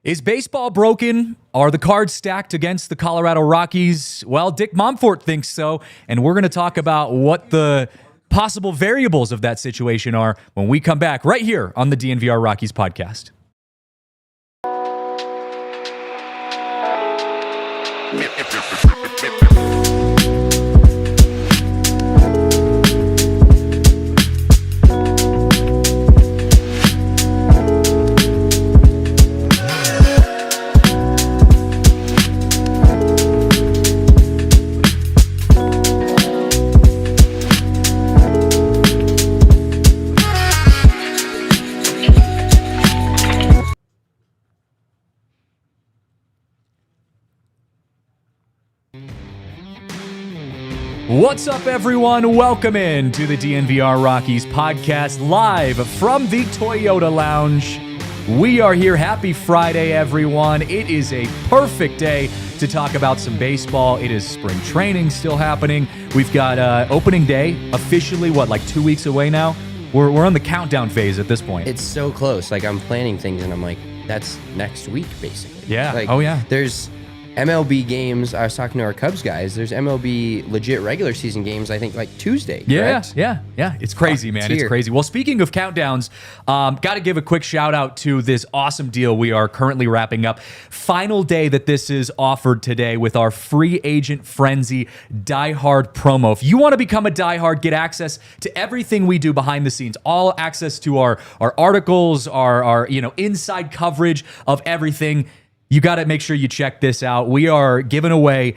Is baseball broken? Are the cards stacked against the Colorado Rockies? Well, Dick Monfort thinks so, and we're going to talk about what the possible variables of that situation are when we come back right here on the DNVR Rockies podcast. What's up, everyone? Welcome in to the DNVR Rockies podcast, live from the Toyota Lounge. We are here. Happy Friday, everyone. It is a perfect day to talk about some baseball. It is spring training still happening. We've got opening day officially, like 2 weeks away now? We're on the countdown phase at this point. It's so close. Like, I'm planning things, and I'm like, that's next week, basically. Yeah. Like, oh, yeah. There's MLB games. I was talking to our Cubs guys. There's MLB legit regular season games, I think, like Tuesday, correct? Yeah. It's crazy, man. It's crazy. Well, speaking of countdowns, got to give a quick shout out to this awesome deal we are currently wrapping up. Final day that this is offered today with our free agent frenzy diehard promo. If you want to become a diehard, get access to everything we do behind the scenes, all access to our articles, our inside coverage of everything. You got to make sure you check this out. We are giving away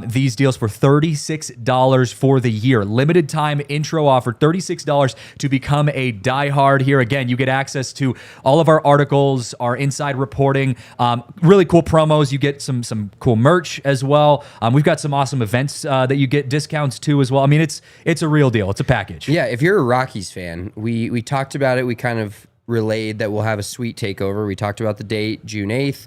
these deals for $36 for the year. Limited time intro offer, $36 to become a diehard here. Again, you get access to all of our articles, our inside reporting, really cool promos. You get some cool merch as well. We've got some awesome events that you get discounts to as well. I mean, it's a real deal. It's a package. Yeah, if you're a Rockies fan, we talked about it. We kind of relayed that we'll have a sweet takeover. We talked about the date, June 8th.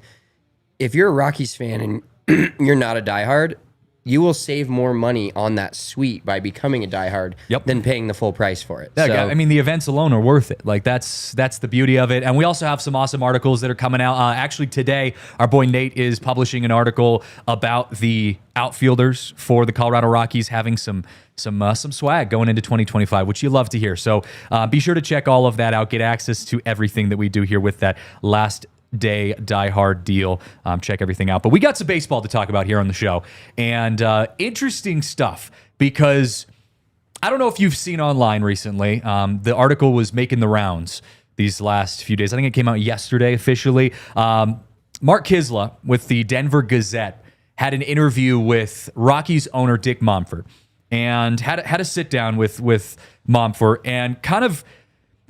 If you're a Rockies fan and you're not a diehard, you will save more money on that suite by becoming a diehard than paying the full price for it. Yeah, I mean, the events alone are worth it. Like, that's the beauty of it. And we also have some awesome articles that are coming out. Actually, today, our boy Nate is publishing an article about the outfielders for the Colorado Rockies having some swag going into 2025, which you love to hear. So be sure to check all of that out. Get access to everything that we do here with that last day diehard deal. Check everything out. But we got some baseball to talk about here on the show, and interesting stuff, because I don't know if you've seen online recently. The article was making the rounds these last few days. I think it came out yesterday officially. Mark Kiszla with the Denver Gazette had an interview with Rockies owner Dick Monfort, and had a sit down with Monfort and kind of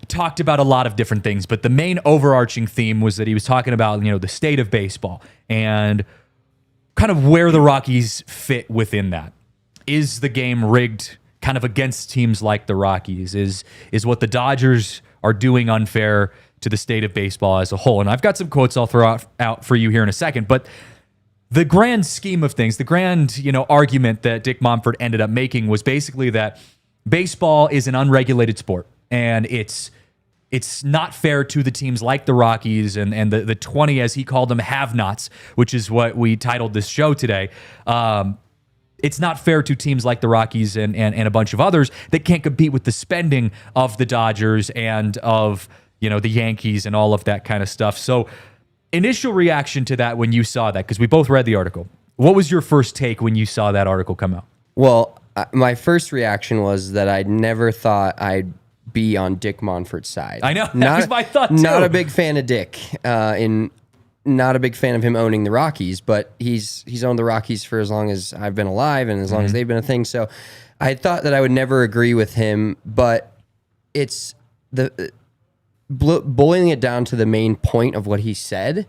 talked about a lot of different things, but the main overarching theme was that he was talking about, the state of baseball and kind of where the Rockies fit within that. Is the game rigged kind of against teams like the Rockies? Is what the Dodgers are doing unfair to the state of baseball as a whole? And I've got some quotes I'll throw out for you here in a second, but the grand scheme of things, the grand, argument that Dick Monfort ended up making was basically that baseball is an unregulated sport. And it's not fair to the teams like the Rockies and the 20, as he called them, have-nots, which is what we titled this show today. It's not fair to teams like the Rockies and a bunch of others that can't compete with the spending of the Dodgers and of the Yankees and all of that kind of stuff. So initial reaction to that when you saw that, because we both read the article. What was your first take when you saw that article come out? Well, my first reaction was that I never thought I'd be on Dick Monfort's side. I know. That was my thought, too. Not a big fan of Dick, and not a big fan of him owning the Rockies, but he's owned the Rockies for as long as I've been alive and as long as they've been a thing. So I thought that I would never agree with him, but it's boiling it down to the main point of what he said,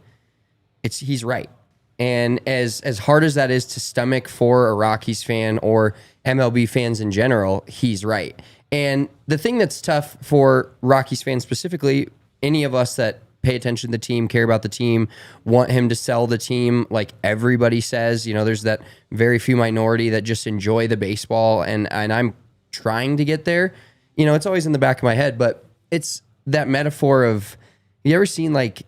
he's right. And as hard as that is to stomach for a Rockies fan or MLB fans in general, he's right. And the thing that's tough for Rockies fans specifically, any of us that pay attention to the team, care about the team, want him to sell the team like everybody says, there's that very few minority that just enjoy the baseball, and I'm trying to get there. It's always in the back of my head, but it's that metaphor of, you ever seen like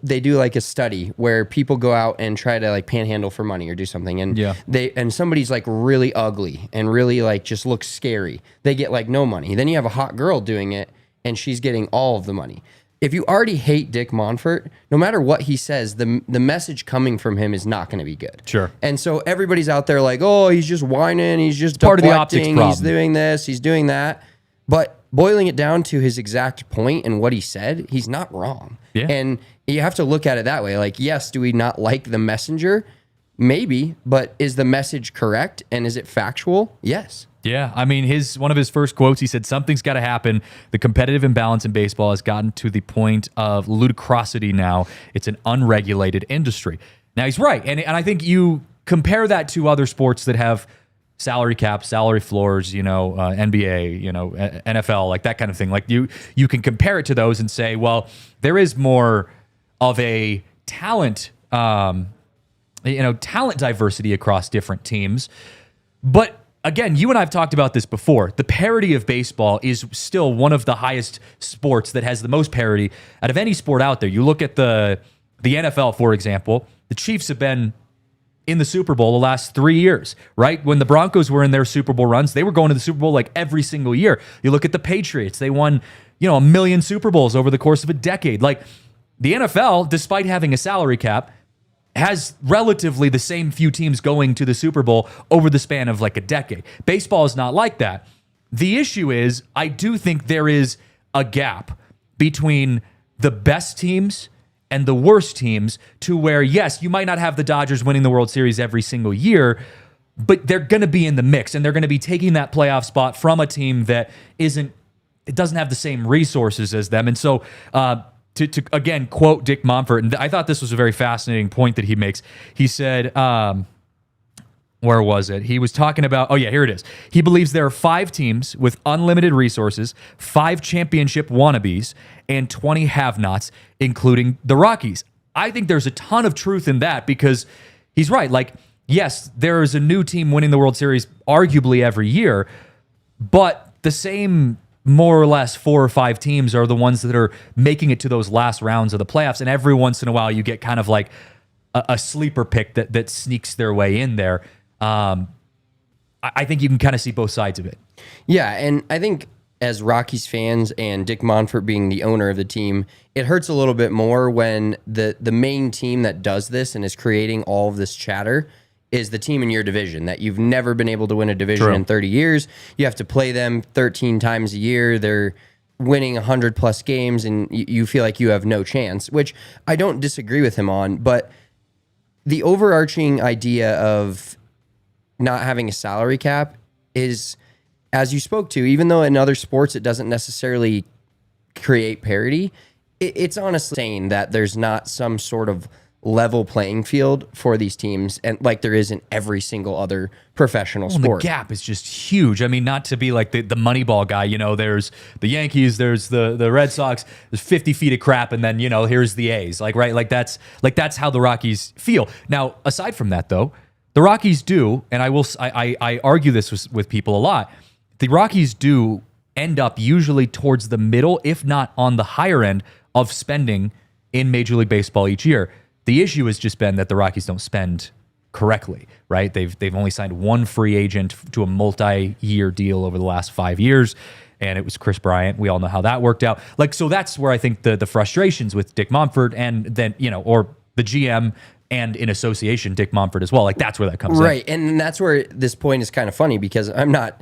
they do like a study where people go out and try to like panhandle for money or do something, and somebody's like really ugly and really like just looks scary, they get like no money. Then you have a hot girl doing it and she's getting all of the money. If you already hate Dick Monfort, no matter what he says, the message coming from him is not going to be good. Sure. And so everybody's out there like, oh, he's just whining, he's just part of the optics problem. He's doing this, he's doing that. But boiling it down to his exact point and what he said, he's not wrong. Yeah. And you have to look at it that way. Like, yes, do we not like the messenger? Maybe, but is the message correct and is it factual? Yes. Yeah, I mean, one of his first quotes, he said, "Something's got to happen. The competitive imbalance in baseball has gotten to the point of ludicrosity now. It's an unregulated industry." Now, he's right. And I think you compare that to other sports that have salary caps, salary floors, NBA, NFL, like that kind of thing. Like you can compare it to those and say, well, there is more of a talent, talent diversity across different teams. But again, you and I have talked about this before. The parity of baseball is still one of the highest sports that has the most parity out of any sport out there. You look at the NFL, for example. The Chiefs have been in the Super Bowl the last 3 years, right? When the Broncos were in their Super Bowl runs, they were going to the Super Bowl like every single year. You look at the Patriots. They won, 1 million Super Bowls over the course of a decade. Like the NFL, despite having a salary cap, has relatively the same few teams going to the Super Bowl over the span of like a decade. Baseball is not like that. The issue is, I do think there is a gap between the best teams and the worst teams to where, yes, you might not have the Dodgers winning the World Series every single year, but they're going to be in the mix and they're going to be taking that playoff spot from a team that doesn't have the same resources as them. And so, to again quote Dick Monfort, and I thought this was a very fascinating point that he makes. He said, where was it? He was talking about, here it is. He believes there are 5 teams with unlimited resources, 5 championship wannabes, and 20 have-nots, including the Rockies. I think there's a ton of truth in that because he's right. Like, yes, there is a new team winning the World Series arguably every year, but the same more or less 4 or 5 teams are the ones that are making it to those last rounds of the playoffs. And every once in a while, you get kind of like a sleeper pick that sneaks their way in there. I think you can kind of see both sides of it. Yeah, and I think as Rockies fans and Dick Monfort being the owner of the team, it hurts a little bit more when the main team that does this and is creating all of this chatter is the team in your division that you've never been able to win a division in 30 years. You have to play them 13 times a year. They're winning 100+ games, and you feel like you have no chance, which I don't disagree with him on. But the overarching idea of not having a salary cap is, as you spoke to, even though in other sports it doesn't necessarily create parity, it's honestly saying that there's not some sort of level playing field for these teams, and like there is in every single other professional sport. The gap is just huge. I mean, not to be like the Moneyball guy, there's the Yankees, there's the Red Sox, there's 50 feet of crap, and then here's the A's. Like, right, like that's how the Rockies feel. Now, aside from that, though, the Rockies do, and I argue this with people a lot. The Rockies do end up usually towards the middle, if not on the higher end of spending in Major League Baseball each year. The issue has just been that the Rockies don't spend correctly, right? They've only signed one free agent to a multi-year deal over the last 5 years, and it was Chris Bryant. We all know how that worked out. Like, so that's where I think the frustrations with Dick Monfort and then, or the GM and in association, Dick Monfort as well. Like, that's where that comes in. Right, and that's where this point is kind of funny because I'm not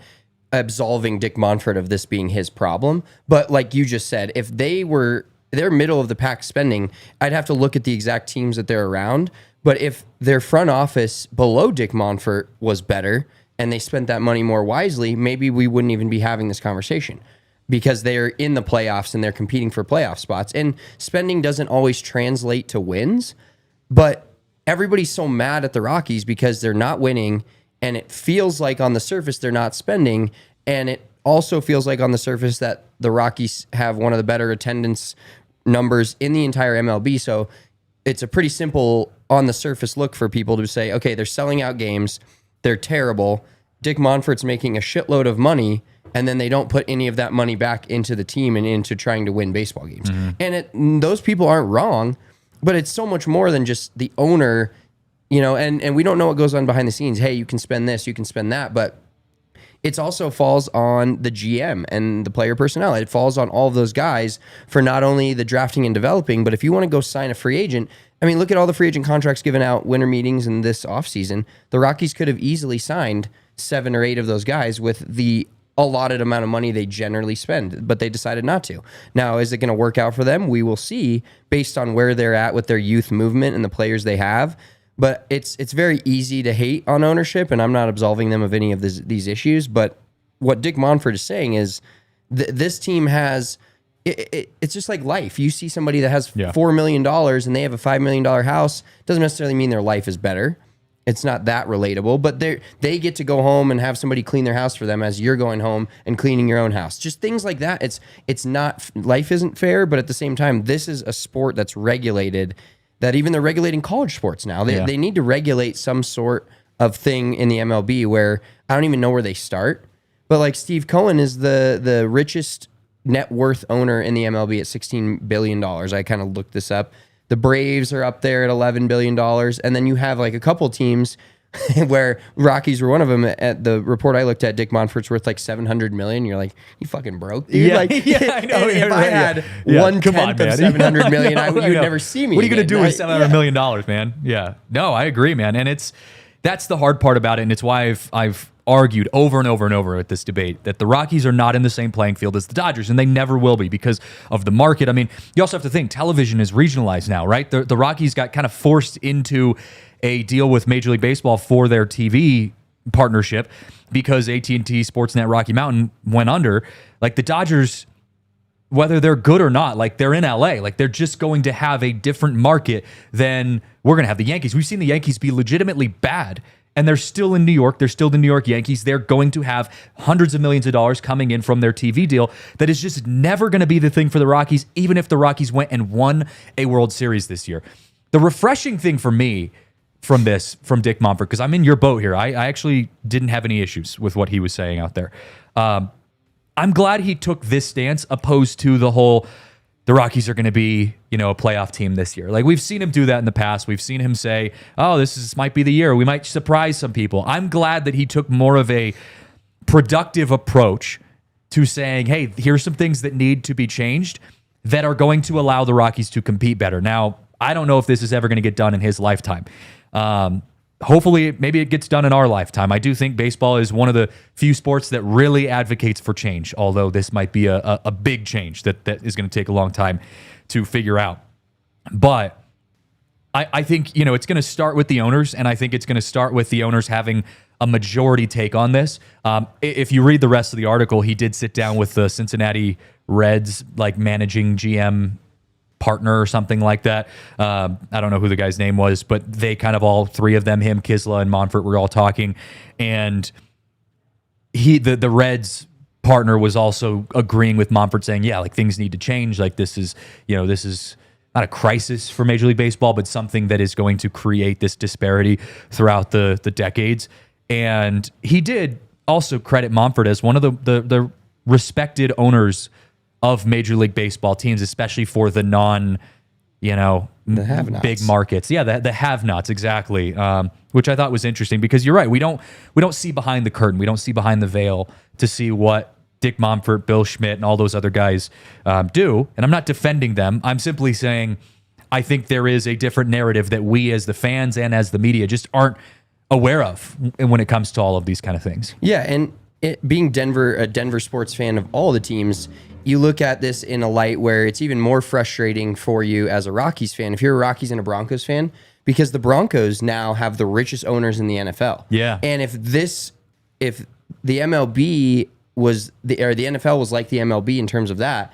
absolving Dick Monfort of this being his problem, but like you just said, if they're middle of the pack spending, I'd have to look at the exact teams that they're around. But if their front office below Dick Monfort was better and they spent that money more wisely, maybe we wouldn't even be having this conversation because they're in the playoffs and they're competing for playoff spots. And spending doesn't always translate to wins, but everybody's so mad at the Rockies because they're not winning, and it feels like on the surface they're not spending, and it also feels like on the surface that the Rockies have one of the better attendance numbers in the entire MLB. So it's a pretty simple on the surface look for people to say, okay, they're selling out games, they're terrible, Dick Monfort's making a shitload of money, and then they don't put any of that money back into the team and into trying to win baseball games. Mm-hmm. And those people aren't wrong. But it's so much more than just the owner, and we don't know what goes on behind the scenes. Hey, you can spend this, you can spend that, but it also falls on the GM and the player personnel. It falls on all of those guys for not only the drafting and developing, but if you want to go sign a free agent, I mean, look at all the free agent contracts given out winter meetings in this offseason. The Rockies could have easily signed 7 or 8 of those guys with the allotted amount of money they generally spend, but they decided not to. Now, is it going to work out for them? We will see based on where they're at with their youth movement and the players they have. But it's very easy to hate on ownership, and I'm not absolving them of any of these issues. But what Dick Monfort is saying is this team has it's just like life. You see somebody that has $4 million and they have a $5 million house, doesn't necessarily mean their life is better. It's not that relatable, but they get to go home and have somebody clean their house for them as you're going home and cleaning your own house. Just things like that. It's not, life isn't fair, but at the same time, this is a sport that's regulated, that even they're regulating college sports now. They need to regulate some sort of thing in the MLB where I don't even know where they start. But like Steve Cohen is the richest net worth owner in the MLB at $16 billion. I kind of looked this up. The Braves are up there at $11 billion. And then you have like a couple teams where Rockies were one of them. At the report I looked at, Dick Monfort's worth like $700 million. You're like, you fucking broke, dude. I know. If I had 1/10 of $700 million, you'd never see me. What are you going to do with $700 million, man? Yeah. No, I agree, man. And that's the hard part about it. And it's why I've argued over and over and over at this debate that the Rockies are not in the same playing field as the Dodgers, and they never will be because of the market. I mean, you also have to think television is regionalized now, right? The Rockies got kind of forced into a deal with Major League Baseball for their TV partnership because AT&T Sportsnet Rocky Mountain went under. Like the Dodgers, whether they're good or not, like they're in LA, like they're just going to have a different market than we're going to have the Yankees. We've seen the Yankees be legitimately bad, and they're still in New York. They're still the New York Yankees. They're going to have hundreds of millions of dollars coming in from their TV deal. That is just never going to be the thing for the Rockies, even if the Rockies went and won a World Series this year. The refreshing thing for me from Dick Monfort, because I'm in your boat here. I actually didn't have any issues with what he was saying out there. I'm glad he took this stance opposed to the whole, the Rockies are going to be, a playoff team this year. Like we've seen him do that in the past. We've seen him say, oh, this might be the year. We might surprise some people. I'm glad that he took more of a productive approach to saying, hey, here's some things that need to be changed that are going to allow the Rockies to compete better. Now, I don't know if this is ever going to get done in his lifetime. Hopefully, maybe it gets done in our lifetime. I do think baseball is one of the few sports that really advocates for change, although this might be a big change that is going to take a long time to figure out. But I think, it's going to start with the owners, and I think it's going to start with the owners having a majority take on this. If you read the rest of the article, he did sit down with the Cincinnati Reds, like managing GM partner or something like that. I don't know who the guy's name was, but they kind of all three of them, him, Kisla, and Monfort, were all talking. And the Reds partner was also agreeing with Monfort, saying, yeah, like things need to change. Like this is not a crisis for Major League Baseball, but something that is going to create this disparity throughout the decades. And he did also credit Monfort as one of the respected owners of Major League Baseball teams, especially for the non, the big markets. Yeah, the have-nots, exactly. Which I thought was interesting because you're right. We don't see behind the curtain. We don't see behind the veil to see what Dick Monfort, Bill Schmidt, and all those other guys do. And I'm not defending them. I'm simply saying I think there is a different narrative that we as the fans and as the media just aren't aware of when it comes to all of these kind of things. Yeah, and being a Denver sports fan of all the teams, you look at this in a light where it's even more frustrating for you as a Rockies fan, if you're a Rockies and a Broncos fan, because the Broncos now have the richest owners in the NFL. Yeah. And if the MLB was the NFL was like the MLB in terms of that,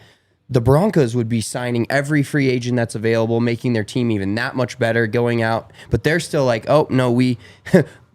the Broncos would be signing every free agent that's available, making their team even that much better, going out. But they're still like, oh, no, we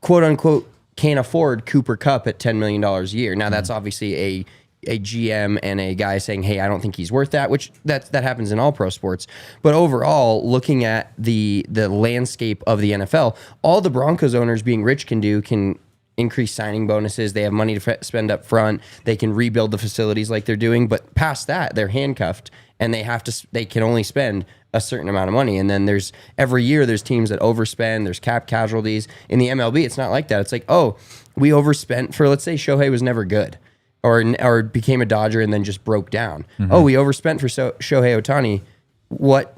quote unquote can't afford Cooper Kupp at $10 million a year. Now, that's obviously a GM and a guy saying, hey, I don't think he's worth that, which that happens in all pro sports. But overall, looking at the landscape of the NFL, all the Broncos owners being rich can increase signing bonuses. They have money to spend up front. They can rebuild the facilities like they're doing. But past that, they're handcuffed. and they can only spend a certain amount of money. And then every year there's teams that overspend, there's cap casualties. In the MLB, it's not like that. It's like, oh, we overspent for, let's say Shohei was never good or became a Dodger and then just broke down. Oh, we overspent for Shohei Ohtani. What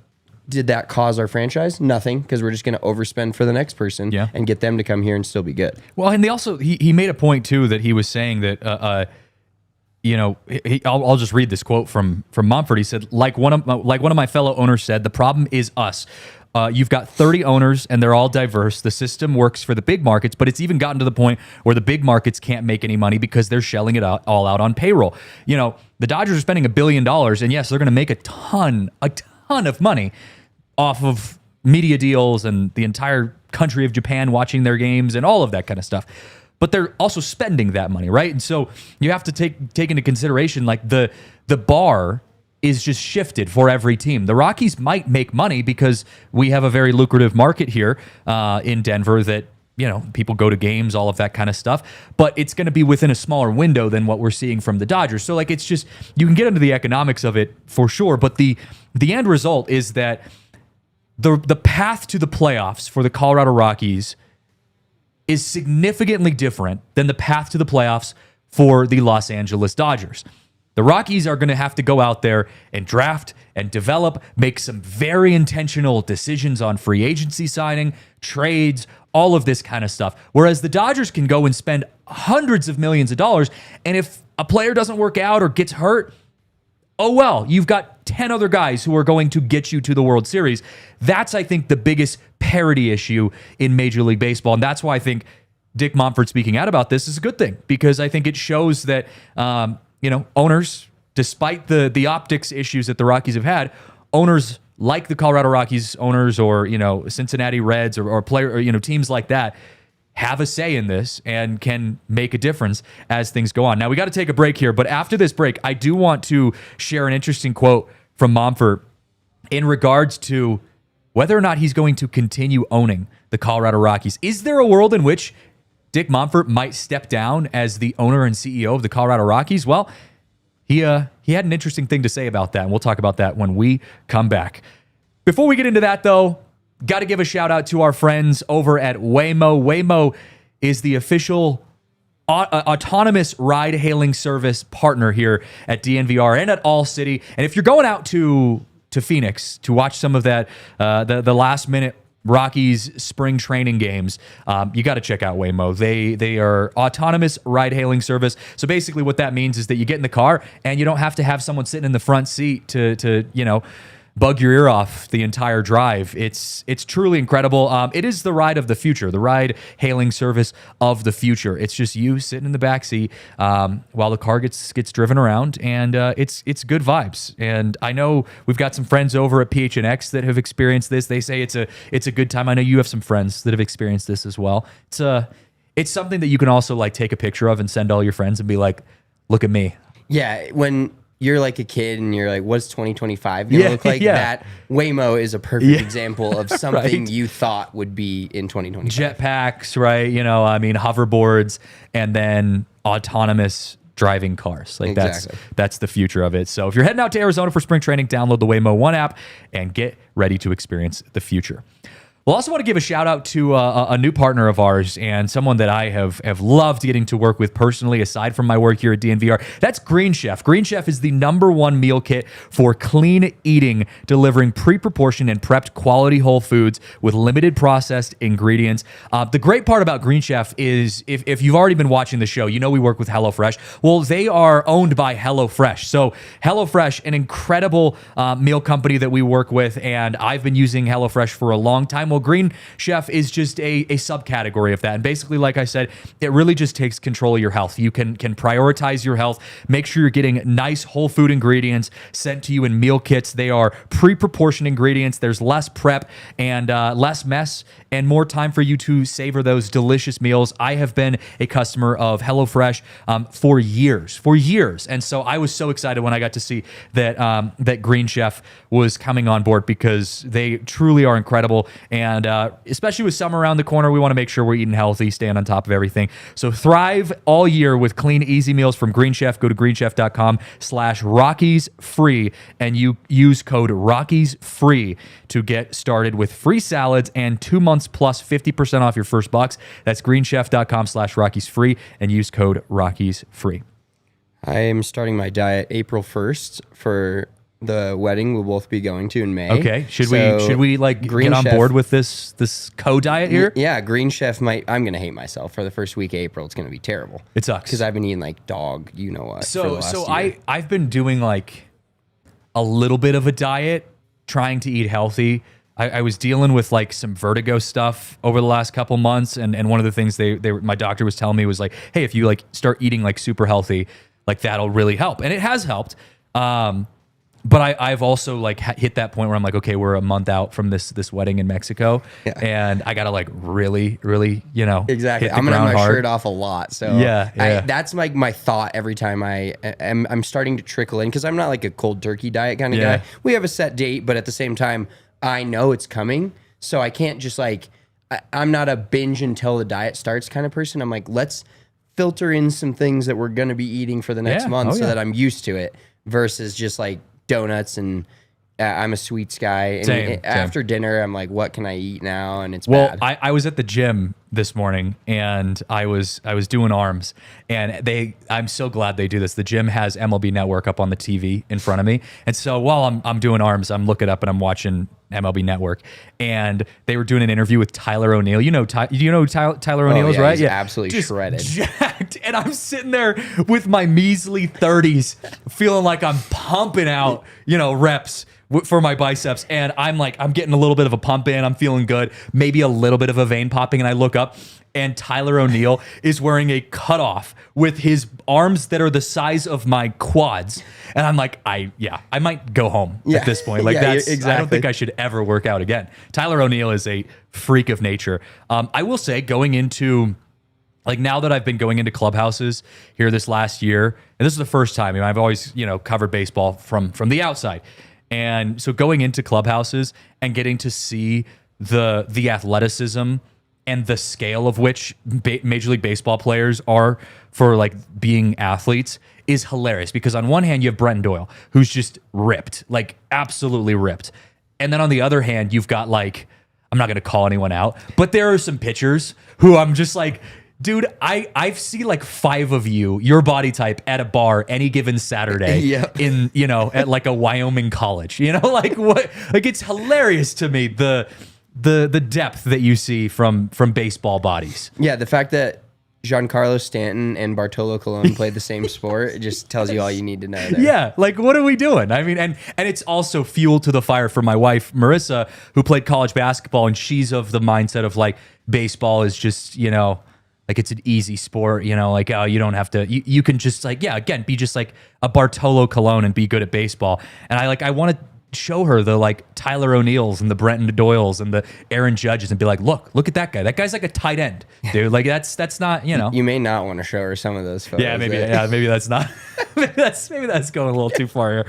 did that cause our franchise? Nothing, because we're just going to overspend for the next person and get them to come here and still be good. Well, and they also, he made a point too that he was saying that, I'll just read this quote from Monfort. He said, like one of my fellow owners said, the problem is us. You've got 30 owners and they're all diverse. The system works for the big markets, but it's even gotten to the point where the big markets can't make any money because they're shelling it all out on payroll. The Dodgers are spending $1 billion, and yes, they're going to make a ton of money off of media deals and the entire country of Japan watching their games and all of that kind of stuff. But they're also spending that money, right? And so you have to take into consideration, like, the bar is just shifted for every team. The Rockies might make money because we have a very lucrative market here in Denver that, people go to games, all of that kind of stuff. But it's going to be within a smaller window than what we're seeing from the Dodgers. So, like, it's just, you can get into the economics of it for sure. But the end result is that the path to the playoffs for the Colorado Rockies is significantly different than the path to the playoffs for the Los Angeles Dodgers. The Rockies are going to have to go out there and draft and develop, make some very intentional decisions on free agency signing, trades, all of this kind of stuff. Whereas the Dodgers can go and spend hundreds of millions of dollars, and if a player doesn't work out or gets hurt, oh well, you've got 10 other guys who are going to get you to the World Series. That's, I think, the biggest parity issue in Major League Baseball, and that's why I think Dick Monfort speaking out about this is a good thing, because I think it shows that owners, despite the optics issues that the Rockies have had, owners like the Colorado Rockies owners or Cincinnati Reds or teams like that have a say in this and can make a difference as things go on. Now, we got to take a break here, but after this break, I do want to share an interesting quote from Monfort in regards to whether or not he's going to continue owning the Colorado Rockies. Is there a world in which Dick Monfort might step down as the owner and CEO of the Colorado Rockies? Well, he had an interesting thing to say about that, and we'll talk about that when we come back. Before we get into that, though, got to give a shout out to our friends over at Waymo. Waymo is the official autonomous ride-hailing service partner here at DNVR and at ALLCITY. And if you're going out to Phoenix to watch some of that, the last-minute Rockies spring training games, you got to check out Waymo. They are autonomous ride-hailing service. So basically what that means is that you get in the car and you don't have to have someone sitting in the front seat to bug your ear off the entire drive. It's truly incredible. It is the ride of the future, the ride-hailing service of the future. It's just you sitting in the back seat while the car gets driven around, and it's good vibes. And I know we've got some friends over at PHNX that have experienced this. They say it's a good time. I know you have some friends that have experienced this as well. It's something that you can also like take a picture of and send all your friends and be like, look at me. Yeah, when you're like a kid and you're like, what's 2025 gonna look like? That Waymo is a perfect example of something you thought would be in 2025. Jetpacks, right? Hoverboards, and then autonomous driving cars. Like exactly. That's the future of it. So if you're heading out to Arizona for spring training, download the Waymo One app and get ready to experience the future. We'll also want to give a shout out to a new partner of ours and someone that I have loved getting to work with personally, aside from my work here at DNVR. That's Green Chef. Green Chef is the #1 meal kit for clean eating, delivering pre-proportioned and prepped quality whole foods with limited processed ingredients. The great part about Green Chef is if you've already been watching the show, we work with HelloFresh. Well, they are owned by HelloFresh. So HelloFresh, an incredible meal company that we work with, and I've been using HelloFresh for a long time. Well, Green Chef is just a subcategory of that. And basically, like I said, it really just takes control of your health. You can prioritize your health, make sure you're getting nice whole food ingredients sent to you in meal kits. They are pre-proportioned ingredients. There's less prep and less mess and more time for you to savor those delicious meals. I have been a customer of HelloFresh for years. And so I was so excited when I got to see that Green Chef was coming on board, because they truly are incredible. And And especially with summer around the corner, we want to make sure we're eating healthy, staying on top of everything. So thrive all year with clean, easy meals from Green Chef. Go to greenchef.com/RockiesFree and you use code RockiesFree to get started with free salads and 2 months plus 50% off your first box. That's greenchef.com/RockiesFree and use code RockiesFree. I am starting my diet April 1st for the wedding we'll both be going to in May. Okay. Should we like get on board with this co-diet here? Yeah, Green Chef might. I'm gonna hate myself for the first week of April. It's gonna be terrible. It sucks because I've been eating like dog. You know what? So I've been doing like a little bit of a diet, trying to eat healthy. I was dealing with like some vertigo stuff over the last couple months, and one of the things my doctor was telling me was like, hey, if you like start eating like super healthy, like that'll really help, and it has helped. But I've also like hit that point where I'm like, okay, we're a month out from this wedding in Mexico, and I gotta like really, exactly. hit the I'm gonna have my ground shirt off a lot. So that's like my thought every time I'm starting to trickle in, because I'm not like a cold turkey diet kind of guy. We have a set date, but at the same time, I know it's coming, so I can't just like I'm not a binge until the diet starts kind of person. I'm like, let's filter in some things that we're gonna be eating for the next month so that I'm used to it, versus just like donuts. And I'm a sweets guy, and same. After dinner I'm like, what can I eat now? And it's bad. I was at the gym this morning, and I was doing arms, and I'm so glad they do this. The gym has MLB Network up on the TV in front of me, and so while I'm doing arms, I'm looking up and I'm watching MLB Network, and they were doing an interview with Tyler O'Neill. You know who Tyler O'Neill is, right? He's absolutely just shredded, jacked. And I'm sitting there with my measly 30s, feeling like I'm pumping out, reps for my biceps, and I'm getting a little bit of a pump in. I'm feeling good, maybe a little bit of a vein popping, and I look up, and Tyler O'Neill is wearing a cutoff with his arms that are the size of my quads, and I'm like, I might go home at this point. Like that's exactly. I don't think I should ever work out again. Tyler O'Neill is a freak of nature. I will say, going into like now that I've been going into clubhouses here this last year, and this is the first time, I've always covered baseball from the outside. And so going into clubhouses and getting to see the athleticism and the scale of which Major League Baseball players are for like being athletes is hilarious. Because on one hand, you have Brenton Doyle, who's just ripped, like absolutely ripped. And then on the other hand, you've got like, I'm not going to call anyone out, but there are some pitchers who I'm just like, dude, I've seen like 5 of you, your body type, at a bar any given Saturday in, at like a Wyoming college, like what, like it's hilarious to me, the depth that you see from baseball bodies. Yeah. The fact that Giancarlo Stanton and Bartolo Colon played the same sport, it just tells you all you need to know there. Yeah. Like, what are we doing? I mean, and it's also fuel to the fire for my wife, Marissa, who played college basketball, and she's of the mindset of like, baseball is just, like it's an easy sport, like, oh, you don't have to, you can just like, again, be just like a Bartolo Colon and be good at baseball. And I want to show her the like Tyler O'Neills and the Brenton Doyles and the Aaron Judges and be like, look at that guy. That guy's like a tight end, dude. Like that's not, You may not want to show her some of those photos. Yeah, maybe that's not, maybe that's going a little too far here.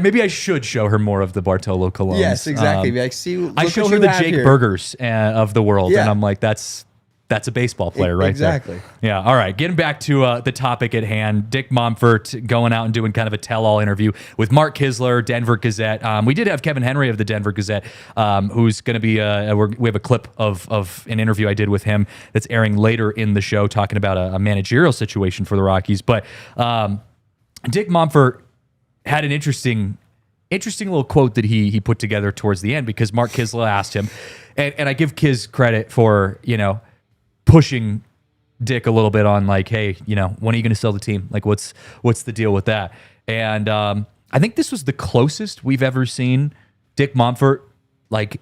Maybe I should show her more of the Bartolo Colons. Yes, exactly. Like, I show her the Jake Bergers of the world, and I'm like, that's a baseball player right there. Exactly. Yeah. All right. Getting back to the topic at hand, Dick Monfort going out and doing kind of a tell-all interview with Mark Kisler, Denver Gazette. We did have Kevin Henry of the Denver Gazette, who's going to be, we have a clip of an interview I did with him that's airing later in the show, talking about a managerial situation for the Rockies. But Dick Monfort had an interesting little quote that he put together towards the end, because Mark Kisler asked him, and I give Kiz credit for, pushing Dick a little bit on like, hey, when are you going to sell the team? Like, what's the deal with that? And I think this was the closest we've ever seen Dick Monfort like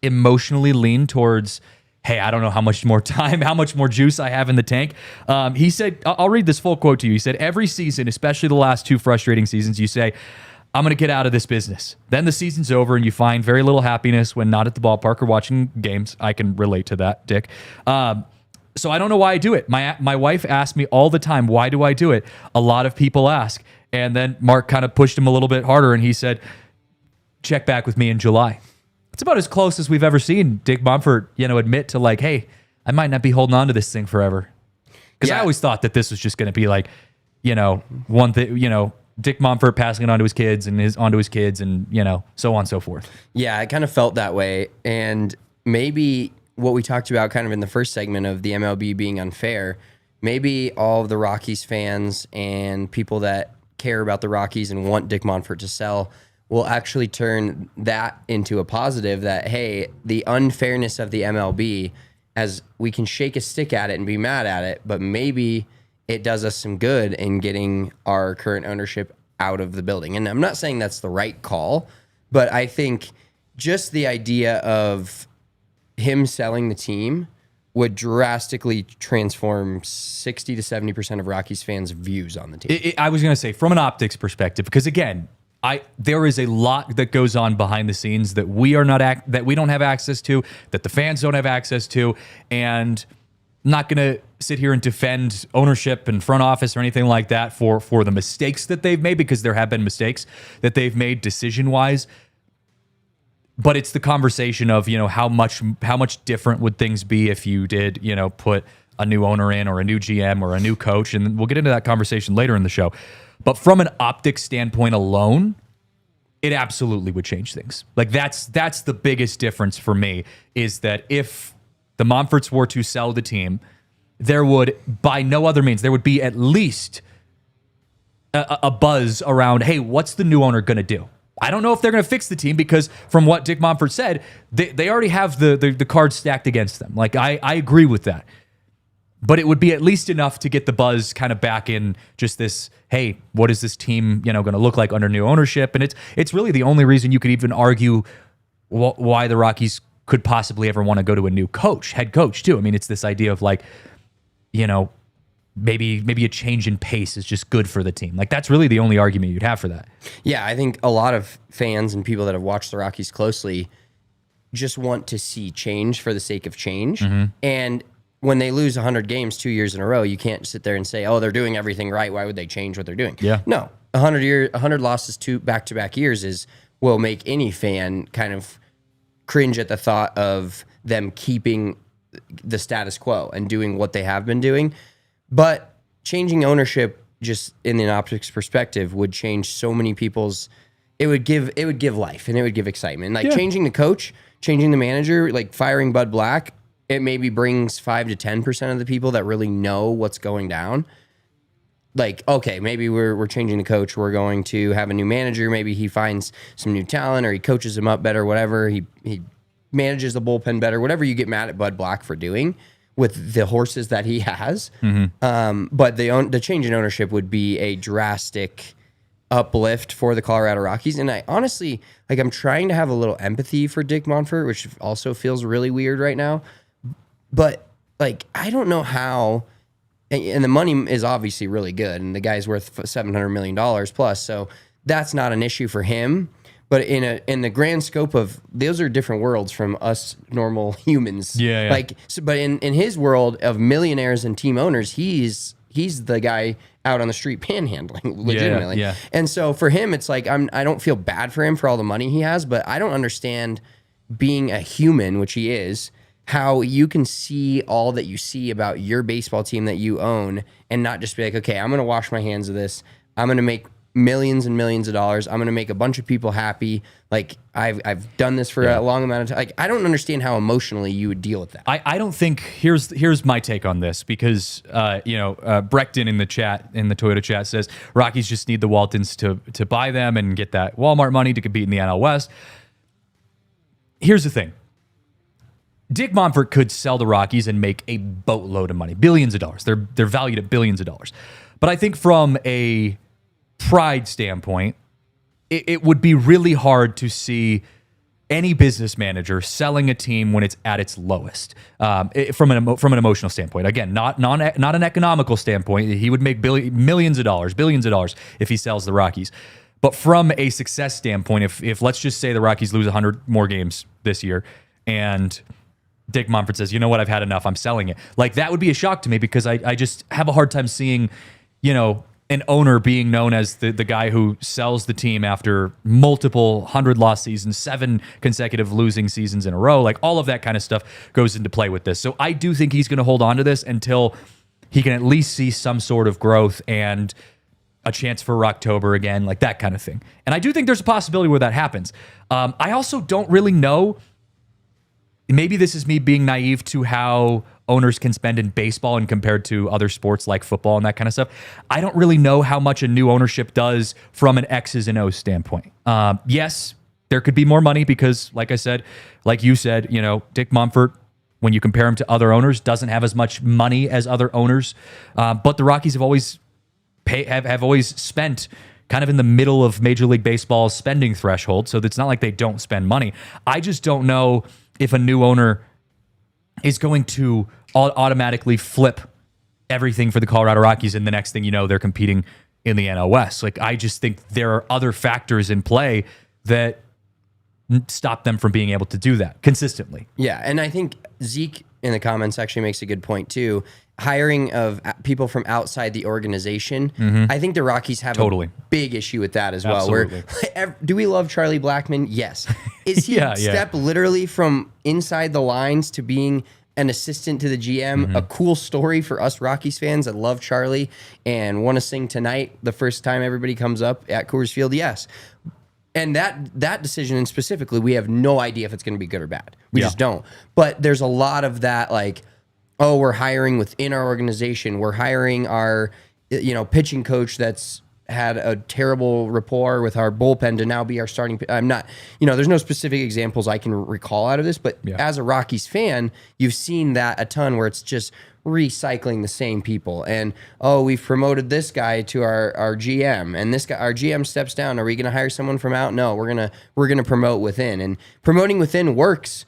emotionally lean towards, hey, I don't know how much more time, how much more juice I have in the tank. He said, I'll read this full quote to you. He said, every season, especially the last 2 frustrating seasons, you say, I'm going to get out of this business. Then the season's over and you find very little happiness when not at the ballpark or watching games. I can relate to that, Dick. So I don't know why I do it. My wife asks me all the time, why do I do it? A lot of people ask. And then Mark kind of pushed him a little bit harder, and he said, check back with me in July. it's about as close as we've ever seen Dick Monfort, admit to like, hey, I might not be holding on to this thing forever. Because I always thought that this was just going to be like, one thing, Dick Monfort passing it on to his kids and onto his kids and, so on and so forth. Yeah, I kind of felt that way. And maybe what we talked about kind of in the first segment of the MLB being unfair, maybe all of the Rockies fans and people that care about the Rockies and want Dick Monfort to sell will actually turn that into a positive that, hey, the unfairness of the MLB, as we can shake a stick at it and be mad at it, but maybe it does us some good in getting our current ownership out of the building. And I'm not saying that's the right call, but I think just the idea of him selling the team would drastically transform 60 to 70% of Rockies fans' views on the team. I was going to say, from an optics perspective, because again, there is a lot that goes on behind the scenes that we don't have access to, that the fans don't have access to, and I'm not going to sit here and defend ownership and front office or anything like that for the mistakes that they've made, because there have been mistakes that they've made decision-wise. But it's the conversation of, how much different would things be if you did, put a new owner in or a new GM or a new coach, and we'll get into that conversation later in the show. But from an optics standpoint alone, it absolutely would change things. Like that's the biggest difference for me, is that if the Monforts were to sell the team, there would, by no other means, there would be at least a buzz around, hey, what's the new owner going to do? I don't know if they're going to fix the team, because from what Dick Monfort said, they already have the cards stacked against them. Like, I agree with that. But it would be at least enough to get the buzz kind of back in just this, hey, what is this team, going to look like under new ownership? And it's really the only reason you could even argue why the Rockies could possibly ever want to go to a new head coach too. I mean, it's this idea of like, maybe a change in pace is just good for the team. Like, that's really the only argument you'd have for that. Yeah, I think a lot of fans and people that have watched the Rockies closely just want to see change for the sake of change. Mm-hmm. And when they lose 100 games 2 years in a row, you can't sit there and say, oh, they're doing everything right. Why would they change what they're doing? Yeah. No, 100 losses back-to-back years will make any fan kind of cringe at the thought of them keeping the status quo and doing what they have been doing. But changing ownership, just in an optics perspective, would change so many people's. It would give life, and it would give excitement. Like changing the coach, changing the manager, like firing Bud Black, it maybe brings 5 to 10% of the people that really know what's going down. Like, okay, maybe we're changing the coach. We're going to have a new manager. Maybe he finds some new talent, or he coaches them up better. Whatever, he manages the bullpen better. Whatever you get mad at Bud Black for doing with the horses that he has. Mm-hmm. But the change in ownership would be a drastic uplift for the Colorado Rockies. And I honestly, I'm trying to have a little empathy for Dick Monfort, which also feels really weird right now. But I don't know how, and the money is obviously really good, and the guy's worth $700 million plus, so that's not an issue for him. But in the grand scope of, those are different worlds from us normal humans. Yeah. But in his world of millionaires and team owners, he's the guy out on the street panhandling, legitimately. Yeah. And so for him, it's like, I don't feel bad for him for all the money he has, but I don't understand, being a human, which he is, how you can see all that you see about your baseball team that you own and not just be like, okay, I'm going to wash my hands of this. I'm going to make millions and millions of dollars. I'm going to make a bunch of people happy. Like, I've done this for a long amount of time. Like, I don't understand how emotionally you would deal with that. I don't think, here's my take on this, because Breckton in the Toyota chat says Rockies just need the Waltons to buy them and get that Walmart money to compete in the NL West. Here's the thing. Dick Monfort could sell the Rockies and make a boatload of money, billions of dollars. They're valued at billions of dollars. But I think from a pride standpoint, it would be really hard to see any business manager selling a team when it's at its lowest. From an emotional standpoint, again, not an economical standpoint. He would make billions of dollars if he sells the Rockies. But from a success standpoint, if let's just say the Rockies lose 100 more games this year, and Dick Monfort says, you know what, I've had enough, I'm selling it. Like, that would be a shock to me, because I just have a hard time seeing, an owner being known as the guy who sells the team after multiple 100-loss seasons, 7 consecutive losing seasons in a row. Like, all of that kind of stuff goes into play with this. So I do think he's going to hold on to this until he can at least see some sort of growth and a chance for October again, like that kind of thing. And I do think there's a possibility where that happens. I also don't really know. Maybe this is me being naive to how owners can spend in baseball and compared to other sports like football and that kind of stuff. I don't really know how much a new ownership does from an X's and O's standpoint. Yes, there could be more money because, like I said, like you said, Dick Monfort, when you compare him to other owners, doesn't have as much money as other owners. But the Rockies have always spent kind of in the middle of Major League Baseball's spending threshold. So it's not like they don't spend money. I just don't know if a new owner is going to automatically flip everything for the Colorado Rockies, and the next thing you know, they're competing in the NL West. Like, I just think there are other factors in play that stop them from being able to do that consistently. Yeah, and I think Zeke in the comments actually makes a good point too. Hiring of people from outside the organization, I think the Rockies have a big issue with that as well. Absolutely. Do we love Charlie Blackmon? Yes. Is he step literally from inside the lines to being an assistant to the GM? A cool story for us Rockies fans that love Charlie and want to sing Tonight the first time everybody comes up at Coors Field? Yes. And that decision, and specifically, we have no idea if it's going to be good or bad. We just don't. But there's a lot of that, like, oh, we're hiring within our organization. We're hiring our, pitching coach that's had a terrible rapport with our bullpen to now be our starting. I'm not, there's no specific examples I can recall out of this, but as a Rockies fan, you've seen that a ton where it's just recycling the same people. And, oh, we've promoted this guy to our GM, and this guy, our GM steps down. Are we going to hire someone from out? No, we're going to promote within, and promoting within works.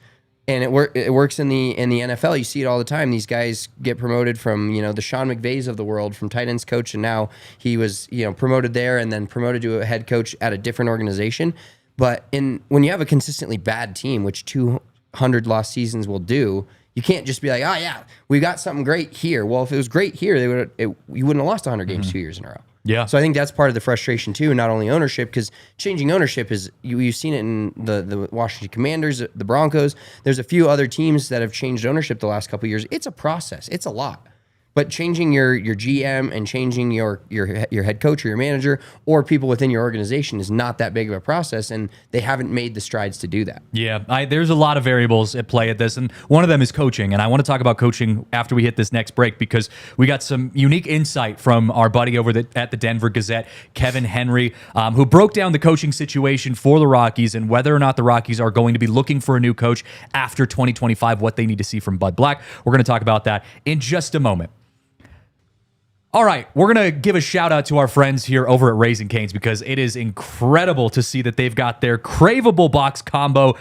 And it works in the NFL. You see it all the time. These guys get promoted from, the Sean McVays of the world, from tight ends coach, and now he was, promoted there and then promoted to a head coach at a different organization. But when you have a consistently bad team, which 200 lost seasons will do, you can't just be like, oh yeah, we got something great here. Well, if it was great here, you wouldn't have lost 100 games 2 years in a row. Yeah. So I think that's part of the frustration too, not only ownership, because changing ownership is, you've seen it in the Washington Commanders, the Broncos. There's a few other teams that have changed ownership the last couple of years. It's a process. It's a lot. But changing your GM and changing your head coach or your manager or people within your organization is not that big of a process, and they haven't made the strides to do that. Yeah, there's a lot of variables at play at this, and one of them is coaching. And I want to talk about coaching after we hit this next break, because we got some unique insight from our buddy over at the Denver Gazette, Kevin Henry, who broke down the coaching situation for the Rockies and whether or not the Rockies are going to be looking for a new coach after 2025, what they need to see from Bud Black. We're going to talk about that in just a moment. All right, we're going to give a shout out to our friends here over at Raising Cane's, because it is incredible to see that they've got their craveable box combo,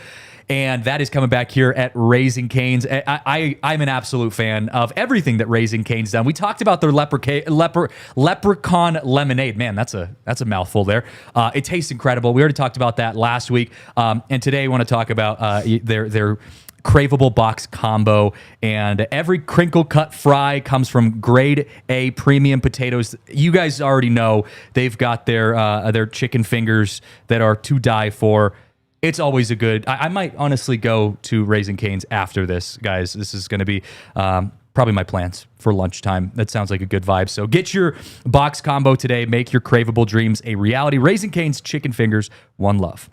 and that is coming back here at Raising Cane's. I'm an absolute fan of everything that Raising Cane's done. We talked about their leprechaun lemonade. Man, that's a mouthful there. It tastes incredible. We already talked about that last week, and today I want to talk about their craveable box combo, and every crinkle cut fry comes from grade A premium potatoes. You guys already know they've got their chicken fingers that are to die for. It's always a good. I might honestly go to Raising Cane's after this, guys. This is going to be probably my plans for lunchtime. That sounds like a good vibe. So get your box combo today. Make your craveable dreams a reality. Raising Cane's chicken fingers, one love.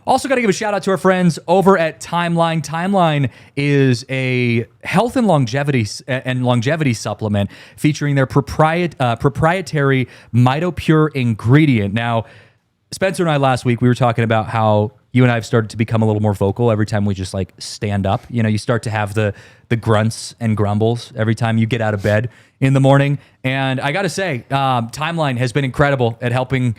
Also got to give a shout out to our friends over at Timeline. Timeline is a health and longevity supplement featuring their proprietary MitoPure ingredient. Now, Spencer and I last week, we were talking about how you and I have started to become a little more vocal every time we just like stand up. You start to have the grunts and grumbles every time you get out of bed in the morning. And I got to say, Timeline has been incredible at helping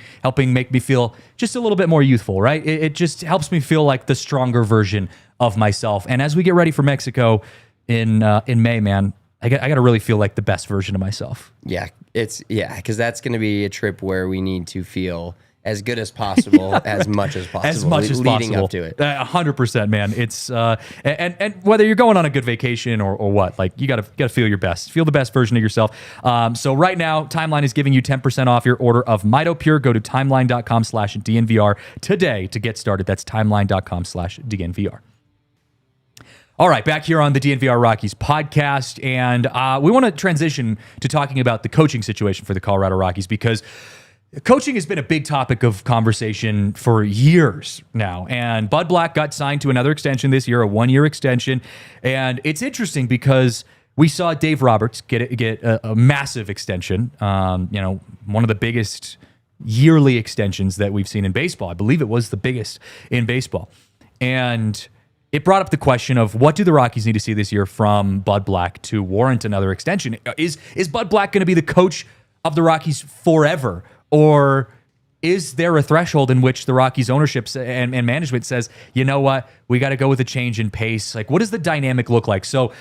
make me feel just a little bit more youthful, right? It just helps me feel like the stronger version of myself. And as we get ready for Mexico in May, man, I got to really feel like the best version of myself. Yeah, because that's going to be a trip where we need to feel as good as possible, as much as possible, leading up to it. 100%, man. It's and whether you're going on a good vacation or what, like you gotta feel your best, feel the best version of yourself. So right now, Timeline is giving you 10% off your order of Mito Pure. Go to timeline.com/DNVR today to get started. That's timeline.com/DNVR. All right, back here on the DNVR Rockies podcast, and we want to transition to talking about the coaching situation for the Colorado Rockies, because coaching has been a big topic of conversation for years now. And Bud Black got signed to another extension this year, a 1-year extension. And it's interesting because we saw Dave Roberts get a massive extension, one of the biggest yearly extensions that we've seen in baseball. I believe it was the biggest in baseball. And it brought up the question of, what do the Rockies need to see this year from Bud Black to warrant another extension? Is Bud Black going to be the coach of the Rockies forever? Or is there a threshold in which the Rockies ownership and management says, you know what, we got to go with a change in pace? Like, what does the dynamic look like? So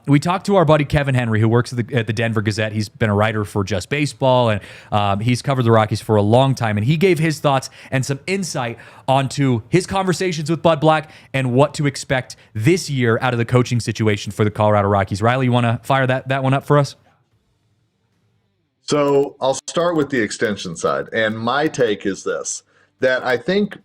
we talked to our buddy Kevin Henry, who works at the Denver Gazette. He's been a writer for Just Baseball, and he's covered the Rockies for a long time. And he gave his thoughts and some insight onto his conversations with Bud Black and what to expect this year out of the coaching situation for the Colorado Rockies. Riley, you want to fire that one up for us? So I'll start with the extension side. And my take is this, that I think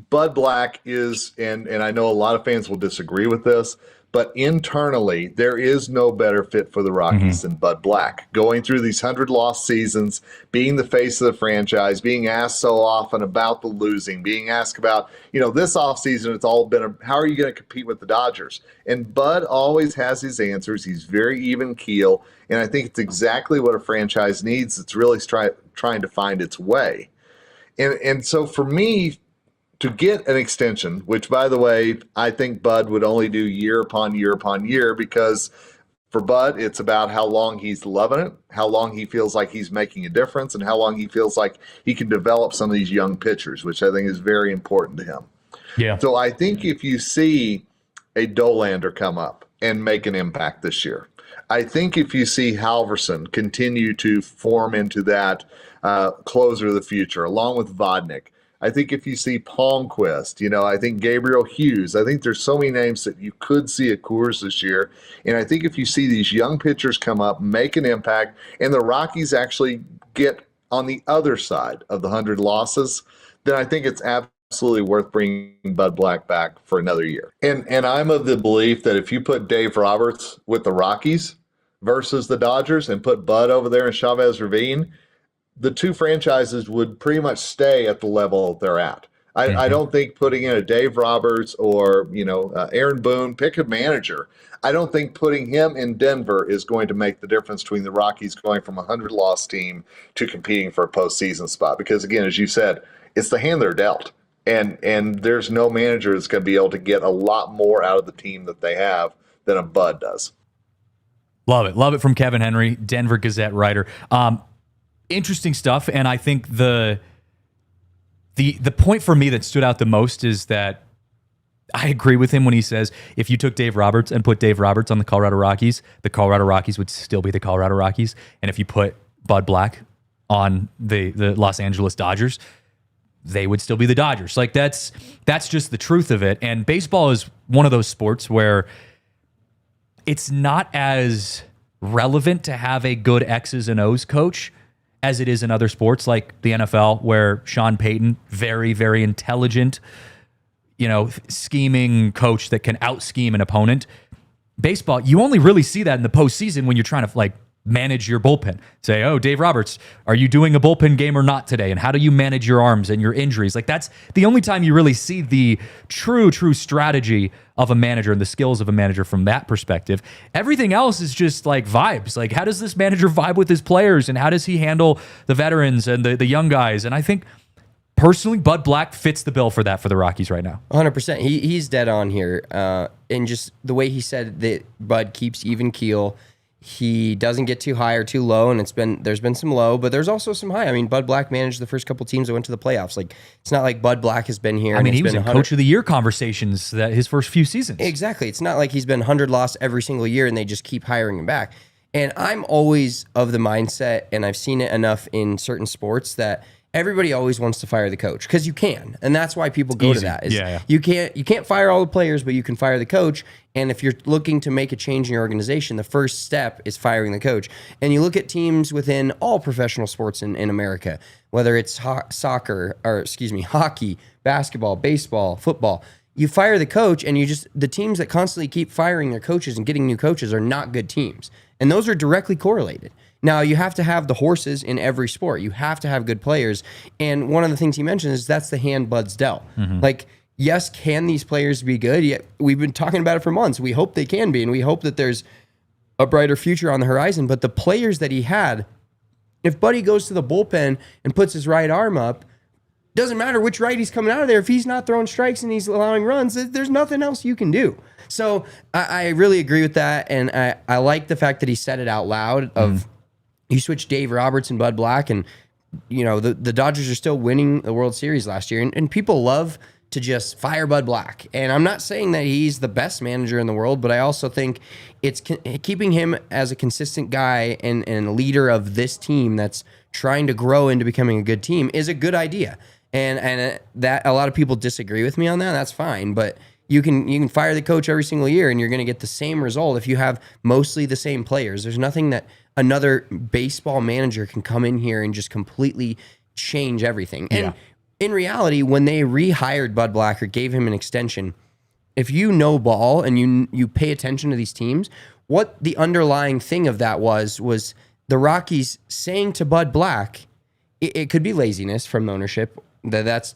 Bud Black is, and I know a lot of fans will disagree with this, but internally, there is no better fit for the Rockies than Bud Black. Going through these 100-loss seasons, being the face of the franchise, being asked so often about the losing, being asked about, this offseason, it's all been, how are you going to compete with the Dodgers? And Bud always has his answers. He's very even keel, and I think it's exactly what a franchise needs. It's really trying to find its way. And so for me, to get an extension, which, by the way, I think Bud would only do year upon year upon year, because for Bud, it's about how long he's loving it, how long he feels like he's making a difference, and how long he feels like he can develop some of these young pitchers, which I think is very important to him. Yeah. So I think if you see a Dollander come up and make an impact this year, I think if you see Halverson continue to form into that closer of the future, along with Vodnik, I think if you see Palmquist, I think Gabriel Hughes, I think there's so many names that you could see at Coors this year. And I think if you see these young pitchers come up, make an impact, and the Rockies actually get on the other side of the 100 losses, then I think it's absolutely worth bringing Bud Black back for another year. And I'm of the belief that if you put Dave Roberts with the Rockies versus the Dodgers and put Bud over there in Chavez Ravine, the two franchises would pretty much stay at the level they're at. I don't think putting in a Dave Roberts or, Aaron Boone, pick a manager. I don't think putting him in Denver is going to make the difference between the Rockies going from a 100-loss team to competing for a postseason spot. Because, again, as you said, it's the hand they're dealt. And there's no manager that's going to be able to get a lot more out of the team that they have than a Bud does. Love it. Love it from Kevin Henry, Denver Gazette writer. Interesting stuff, and I think the point for me that stood out the most is that I agree with him when he says if you took Dave Roberts and put Dave Roberts on the Colorado Rockies would still be the Colorado Rockies, and if you put Bud Black on the Los Angeles Dodgers, they would still be the Dodgers. Like that's just the truth of it. And baseball is one of those sports where it's not as relevant to have a good X's and O's coach as it is in other sports like the NFL, where Sean Payton, very, very intelligent, scheming coach that can out-scheme an opponent. Baseball, you only really see that in the postseason when you're trying to manage your bullpen. Say, oh, Dave Roberts, are you doing a bullpen game or not today? And how do you manage your arms and your injuries? That's the only time you really see the true strategy of a manager and the skills of a manager from that perspective. Everything else is just vibes. How does this manager vibe with his players, and how does he handle the veterans and the young guys? And I think personally, Bud Black fits the bill for that for the Rockies right now. 100%. He's dead on here. And just the way he said that Bud keeps even keel. He doesn't get too high or too low, and there's been some low, but there's also some high. I mean, Bud Black managed the first couple teams that went to the playoffs. It's not like Bud Black has been here. I mean, he was in Coach of the Year conversations his first few seasons. Exactly. It's not like he's been 100 loss every single year and they just keep hiring him back. And I'm always of the mindset, and I've seen it enough in certain sports, that everybody always wants to fire the coach because you can, and that's why people go to Easy. that. Yeah. You can't fire all the players, but you can fire the coach. And if you're looking to make a change in your organization, the first step is firing the coach. And you look at teams within all professional sports in America, whether it's hockey, basketball, baseball, football. You fire the coach, and the teams that constantly keep firing their coaches and getting new coaches are not good teams. And those are directly correlated. Now, you have to have the horses in every sport. You have to have good players. And one of the things he mentioned is that's the hand Bud's dealt. Like, yes, can these players be good? Yeah, we've been talking about it for months. We hope they can be, and we hope that there's a brighter future on the horizon. But the players that he had, if Buddy goes to the bullpen and puts his right arm up, doesn't matter which right he's coming out of there. If he's not throwing strikes and he's allowing runs, there's nothing else you can do. So I really agree with that, and I like the fact that he said it out loud of you switch Dave Roberts and Bud Black, and the Dodgers are still winning the World Series last year, and people love to just fire Bud Black. And I'm not saying that he's the best manager in the world, but I also think it's keeping him as a consistent guy and a leader of this team that's trying to grow into becoming a good team is a good idea. And that a lot of people disagree with me on that. That's fine, but you can fire the coach every single year, and you're going to get the same result if you have mostly the same players. There's nothing that another baseball manager can come in here and just completely change everything. And in reality, when they rehired Bud Black or gave him an extension, if you know ball and you pay attention to these teams, what the underlying thing of that was the Rockies saying to Bud Black, it could be laziness from the ownership. That's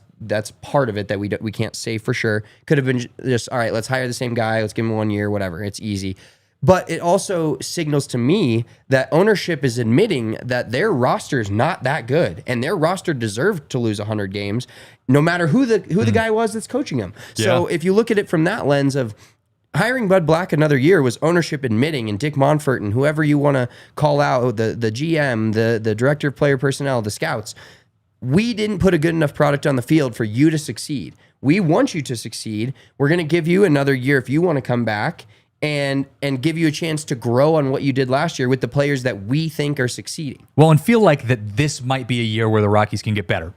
part of it that we can't say for sure. Could have been just, all right, let's hire the same guy. Let's give him 1 year, whatever. It's easy. But it also signals to me that ownership is admitting that their roster is not that good, and their roster deserved to lose 100 games, no matter who the guy was that's coaching them. So if you look at it from that lens of hiring Bud Black another year was ownership admitting, and Dick Monfort and whoever you want to call out, the GM, the director of player personnel, the scouts, we didn't put a good enough product on the field for you to succeed. We want you to succeed. We're going to give you another year if you want to come back and give you a chance to grow on what you did last year with the players that we think are succeeding. Well, and feel like that this might be a year where the Rockies can get better.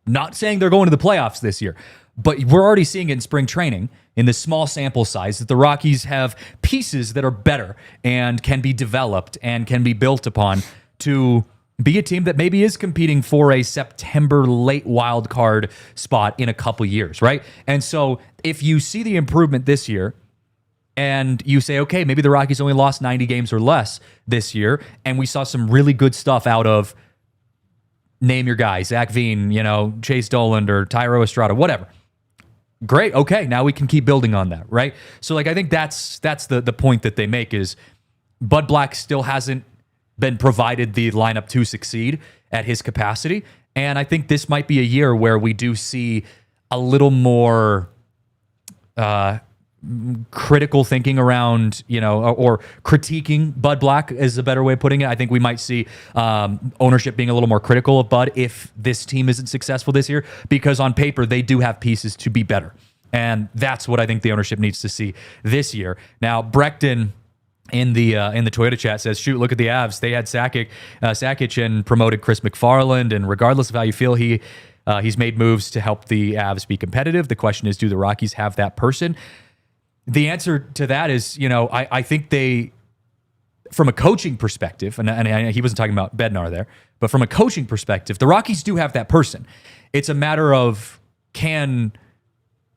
Not saying they're going to the playoffs this year, but we're already seeing it in spring training in this small sample size that the Rockies have pieces that are better and can be developed and can be built upon to be a team that maybe is competing for a September late wild card spot in a couple years, right? And so if you see the improvement this year and you say, okay, maybe the Rockies only lost 90 games or less this year, and we saw some really good stuff out of name your guy, Zach Veen, Chase Dollander, Tyro Estrada, whatever. Great. Okay, now we can keep building on that, right? So I think that's the point that they make is Bud Black still hasn't been provided the lineup to succeed at his capacity. And I think this might be a year where we do see a little more critical thinking around, or critiquing Bud Black is a better way of putting it. I think we might see ownership being a little more critical of Bud if this team isn't successful this year, because on paper, they do have pieces to be better. And that's what I think the ownership needs to see this year. Now, Breckton in the Toyota chat says, shoot, look at the Avs. They had Sakic and promoted Chris McFarland, and regardless of how you feel, he's made moves to help the Avs be competitive. The question is, do the Rockies have that person? The answer to that is, I think they, from a coaching perspective, and he wasn't talking about Bednar there, but from a coaching perspective, the Rockies do have that person. It's a matter of, can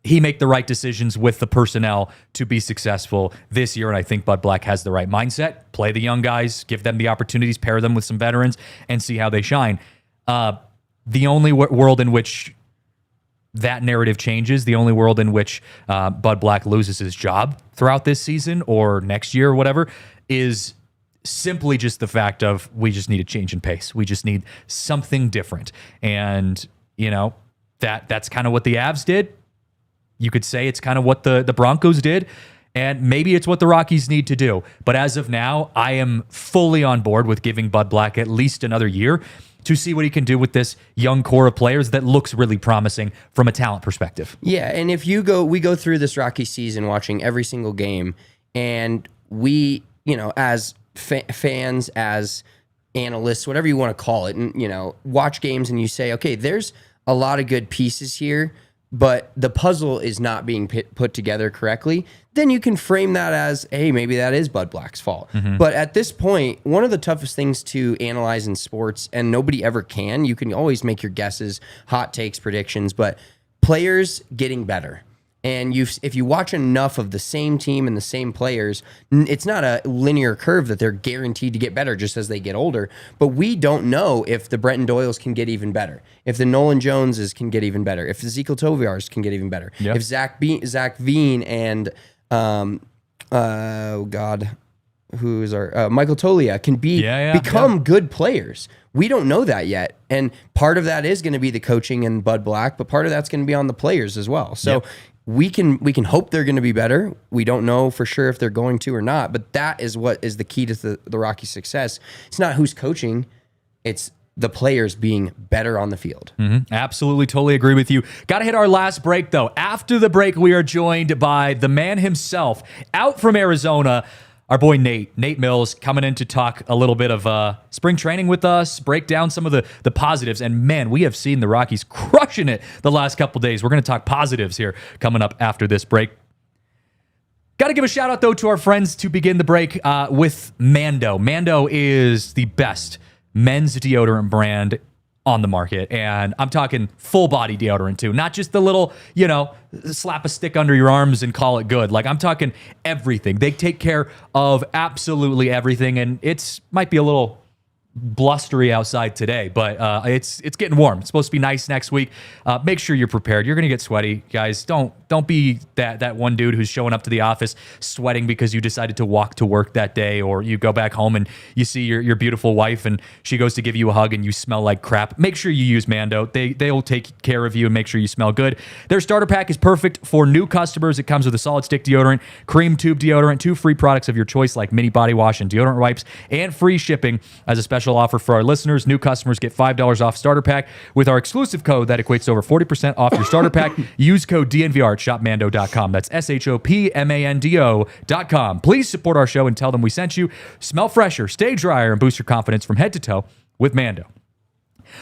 he make the right decisions with the personnel to be successful this year? And I think Bud Black has the right mindset. Play the young guys, give them the opportunities, pair them with some veterans, and see how they shine. The only world in which that narrative changes, the only world in which Bud Black loses his job throughout this season or next year or whatever, is simply just the fact of we just need a change in pace. We just need something different. And, that's kind of what the Avs did. You could say it's kind of what the Broncos did, and maybe it's what the Rockies need to do. But as of now, I am fully on board with giving Bud Black at least another year to see what he can do with this young core of players that looks really promising from a talent perspective. Yeah, and if we go through this Rocky season watching every single game, and we, as fans, as analysts, whatever you want to call it, and watch games and you say, okay, there's a lot of good pieces here, but the puzzle is not being put together correctly, then you can frame that as, hey, maybe that is Bud Black's fault. But at this point, one of the toughest things to analyze in sports, and nobody ever can, you can always make your guesses, hot takes, predictions, but players getting better. And if you watch enough of the same team and the same players, it's not a linear curve that they're guaranteed to get better just as they get older. But we don't know if the Brenton Doyles can get even better, if the Nolan Joneses can get even better, if the Ezekiel Toviars can get even better, if Zach Veen and who is our Michael Tolia can become good players. We don't know that yet. And part of that is going to be the coaching and Bud Black, but part of that's going to be on the players as well. So we can hope they're going to be better. We don't know for sure if they're going to or not, but that is what is the key to the Rockies' success. It's not who's coaching, it's the players being better on the field. Absolutely, totally agree with you. Got to hit our last break, though. After the break, we are joined by the man himself, out from Arizona, our boy Nate Mills, coming in to talk a little bit of spring training with us, break down some of the positives. And man, we have seen the Rockies crushing it the last couple days. We're going to talk positives here coming up after this break. Got to give a shout out, though, to our friends to begin the break with Mando. Mando is the best men's deodorant brand on the market, and I'm talking full body deodorant too, not just the little, slap a stick under your arms and call it good. Like, I'm talking everything. They take care of absolutely everything, and it's might be a little blustery outside today, but it's getting warm. It's supposed to be nice next week. Make sure you're prepared. You're gonna get sweaty, guys. Don't be that one dude who's showing up to the office sweating because you decided to walk to work that day, or you go back home and you see your beautiful wife and she goes to give you a hug and you smell like crap. Make sure you use Mando. They'll take care of you and make sure you smell good. Their starter pack is perfect for new customers. It comes with a solid stick deodorant, cream tube deodorant, 2 free products of your choice like mini body wash and deodorant wipes, and free shipping. As a special offer for our listeners, new customers get $5 off starter pack with our exclusive code that equates to over 40% off your starter pack. Use code DNVR at shopmando.com. That's SHOPMANDO.com. Please support our show and tell them we sent you. Smell fresher, stay drier, and boost your confidence from head to toe with Mando.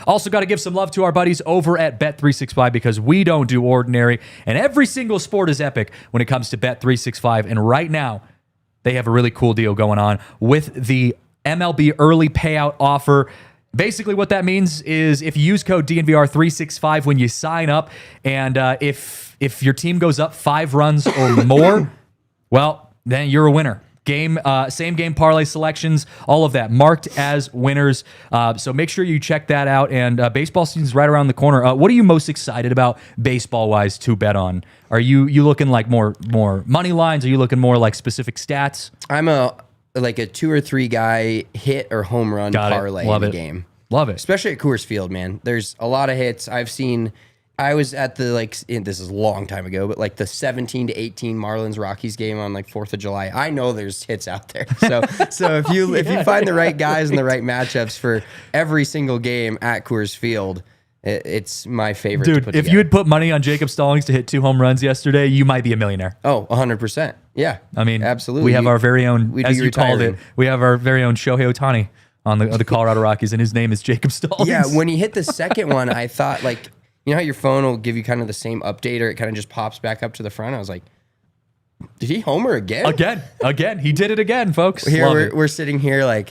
Also got to give some love to our buddies over at Bet365 because we don't do ordinary, and every single sport is epic when it comes to Bet365. And right now, they have a really cool deal going on with the MLB early payout offer. Basically, what that means is if you use code DNVR365 when you sign up, and if your team goes up 5 runs or more, well, then you're a winner. Same game parlay selections, all of that marked as winners. So make sure you check that out. And baseball season's right around the corner. What are you most excited about baseball-wise to bet on? Are you looking like more money lines? Are you looking more like specific stats? I'm like a 2 or 3 guy hit or home run parlay in the game. Love it. Especially at Coors Field, man. There's a lot of hits. I was at the, this is a long time ago, but like the 17-18 Marlins Rockies game on like 4th of July. I know there's hits out there. So if you find the right guys and the right matchups for every single game at Coors Field, it's my favorite. Dude, to put if together. you had put money on Jacob Stallings to hit 2 home runs yesterday, you might be a millionaire. Oh, 100%. Yeah. I mean, absolutely. We have our very own, as you called it, we have our very own Shohei Ohtani on the Colorado Rockies, and his name is Jacob Stallings. Yeah, when he hit the second one, I thought, you know how your phone will give you kind of the same update, or it kind of just pops back up to the front? I was like, did he homer again? Again. He did it again, folks. Here we're sitting here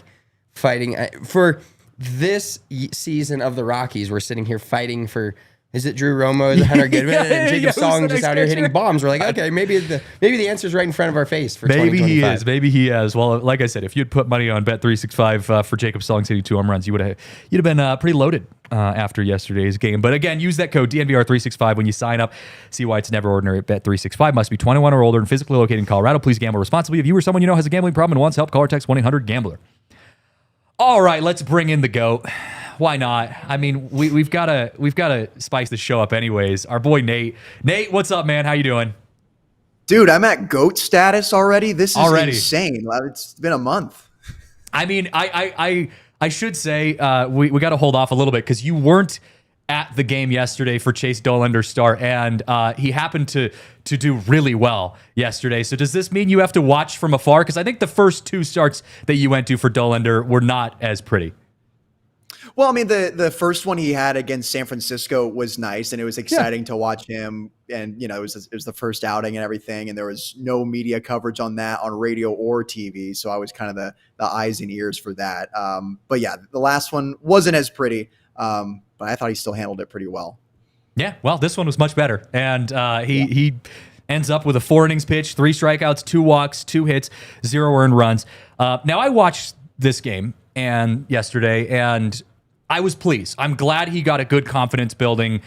fighting for this season of the Rockies. We're sitting here fighting for, is it Drew Romo, is it Hunter Goodman, and Jacob Stallings just out here hitting bombs. We're like, okay, maybe the answer's right in front of our face for 2025. Maybe he is. Well, like I said, if you'd put money on Bet365 for Jacob Stallings hitting 2 home runs, you'd have been pretty loaded after yesterday's game. But again, use that code DNVR365 when you sign up. See why it's never ordinary at Bet365. Must be 21 or older and physically located in Colorado. Please gamble responsibly. If you or someone you know has a gambling problem and wants help, call or text 1-800-GAMBLER. All right, let's bring in the GOAT. Why not? I mean, we've got to spice the show up anyways. Our boy Nate. Nate, what's up, man? How you doing? Dude, I'm at GOAT status already. This is insane. It's been a month. I mean, I should say we got to hold off a little bit because you weren't at the game yesterday for Chase Dollander's start, and he happened to do really well yesterday. So does this mean you have to watch from afar? Because I think the first 2 starts that you went to for Dollander were not as pretty. Well, I mean, the first one he had against San Francisco was nice, and it was exciting to watch him. And it was the first outing and everything, and there was no media coverage on that on radio or TV, so I was kind of the eyes and ears for that. But yeah, the last one wasn't as pretty, but I thought he still handled it pretty well. Yeah, well, this one was much better, and he ends up with a 4 innings pitch, 3 strikeouts, 2 walks, 2 hits, 0 earned runs. Now I watched this game yesterday, and I was pleased. I'm glad he got a good confidence building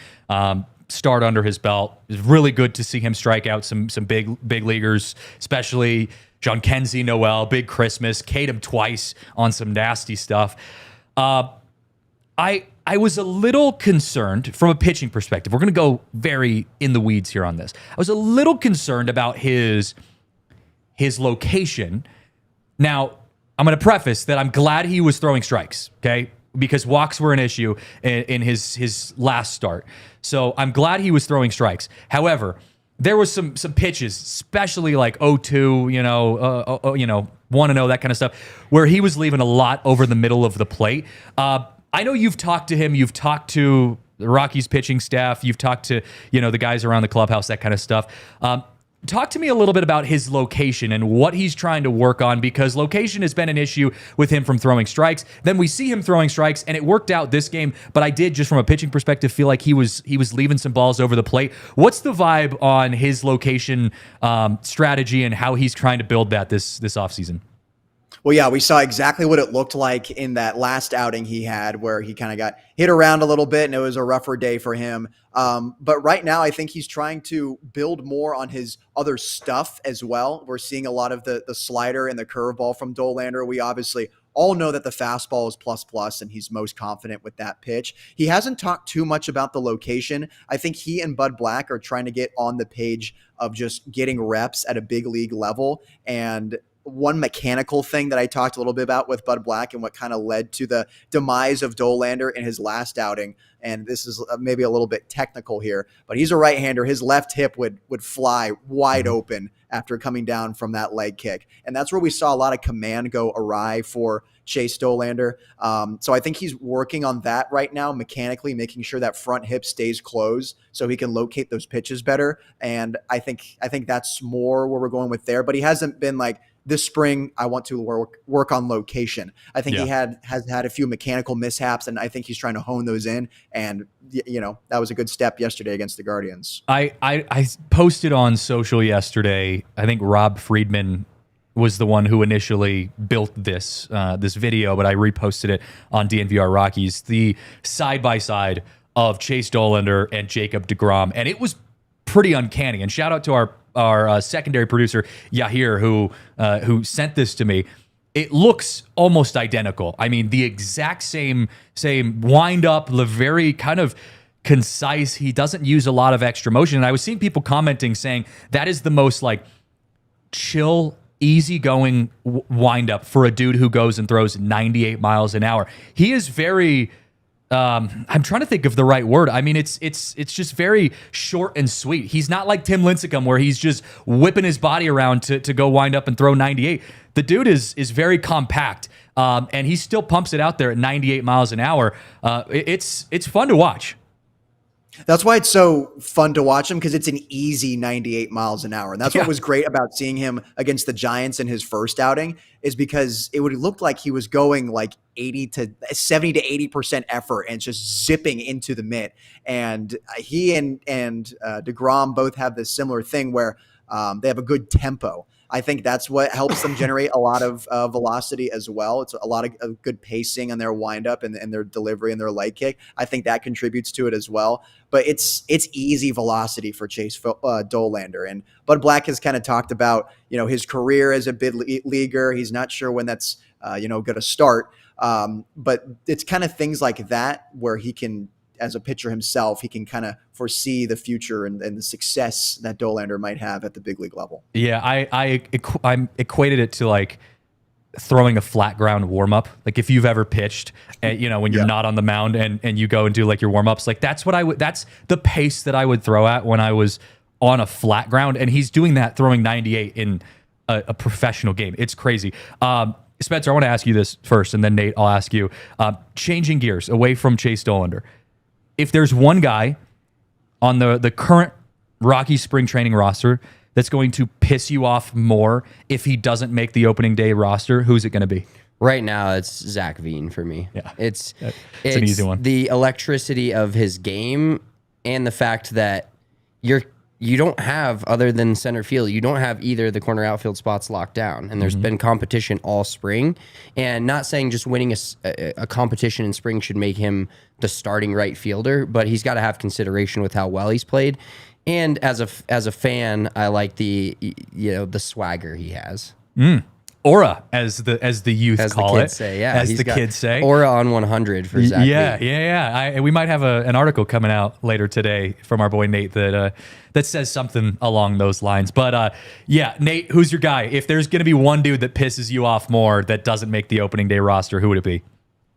start under his belt. It was really good to see him strike out some big leaguers, especially John Kenzie, Noel, Big Christmas, K'd him twice on some nasty stuff. I was a little concerned from a pitching perspective. We're going to go very in the weeds here on this. I was a little concerned about his location. Now, I'm going to preface that I'm glad he was throwing strikes, okay? Because walks were an issue in his last start. So I'm glad he was throwing strikes. However, there was some pitches, especially like 0-2, 1-0, that kind of stuff, where he was leaving a lot over the middle of the plate. I know you've talked to him. You've talked to the Rockies pitching staff. You've talked to, the guys around the clubhouse, that kind of stuff. Talk to me a little bit about his location and what he's trying to work on, because location has been an issue with him from throwing strikes. Then we see him throwing strikes, and it worked out this game. But I did, just from a pitching perspective, feel like he was leaving some balls over the plate. What's the vibe on his location strategy and how he's trying to build that this offseason? Well, yeah, we saw exactly what it looked like in that last outing he had, where he kind of got hit around a little bit and it was a rougher day for him. But right now, I think he's trying to build more on his other stuff as well. We're seeing a lot of the slider and the curveball from Dollander. We obviously all know that the fastball is plus, and he's most confident with that pitch. He hasn't talked too much about the location. I think he and Bud Black are trying to get on the page of just getting reps at a big league level. And one mechanical thing that I talked a little bit about with Bud Black and what kind of led to the demise of Dollander in his last outing, and this is maybe a little bit technical here, but he's a right-hander. His left hip would fly wide open after coming down from that leg kick. And that's where we saw a lot of command go awry for Chase Dollander. So I think he's working on that right now, mechanically making sure that front hip stays closed so he can locate those pitches better. And I think that's more where we're going with there, but he hasn't been like, this spring, I want to work on location. I think he has had a few mechanical mishaps, and I think he's trying to hone those in. And that was a good step yesterday against the Guardians. I posted on social yesterday. I think Rob Friedman was the one who initially built this video, but I reposted it on DNVR Rockies. The side by side of Chase Dollander and Jacob deGrom, and it was pretty uncanny. And shout out to our secondary producer Yahir, who sent this to me. It looks almost identical. I mean, the exact same wind up, the very kind of concise. He doesn't use a lot of extra motion. And I was seeing people commenting saying that is the most like chill, easygoing wind up for a dude who goes and throws 98 miles an hour. He is very I'm trying to think of the right word. I mean, it's just very short and sweet. He's not like Tim Lincecum where he's just whipping his body around to go wind up and throw 98. The dude is very compact, and he still pumps it out there at 98 miles an hour. It's fun to watch. That's why it's so fun to watch him, because it's an easy 98 miles an hour. And that's what was great about seeing him against the Giants in his first outing, is because it would look like he was going like 70 to 80% effort and just zipping into the mitt. And he and deGrom both have this similar thing where they have a good tempo. I think that's what helps them generate a lot of velocity as well. It's a lot of good pacing on their windup and their delivery and their leg kick. I think that contributes to it as well. But it's easy velocity for Chase Dollander. And Bud Black has kind of talked about his career as a big leaguer. He's not sure when that's going to start. But it's kind of things like that where he can, as a pitcher himself, he can kind of foresee the future and the success that Dollander might have at the big league level. Yeah, I equated it to like throwing a flat ground warm up. Like if you've ever pitched, when you're not on the mound and you go and do like your warm ups, like that's the pace that I would throw at when I was on a flat ground. And he's doing that, throwing 98 in a professional game. It's crazy. Spencer, I want to ask you this first, and then Nate, I'll ask you. Changing gears away from Chase Dollander. If there's one guy on the current Rockies spring training roster that's going to piss you off more if he doesn't make the opening day roster, who's it going to be? Right now, it's Zach Veen for me. Yeah, it's an easy one. The electricity of his game and the fact that you don't have, other than center field, you don't have either the corner outfield spots locked down. And there's been competition all spring. And not saying just winning a competition in spring should make him the starting right fielder, but he's got to have consideration with how well he's played. And as a fan, I like the swagger he has. Aura, as the youth call it. Say, yeah, as the kids say. Aura on 100 for Zach. Yeah. We might have an article coming out later today from our boy Nate that says something along those lines. But Nate, who's your guy? If there's going to be one dude that pisses you off more that doesn't make the opening day roster, who would it be?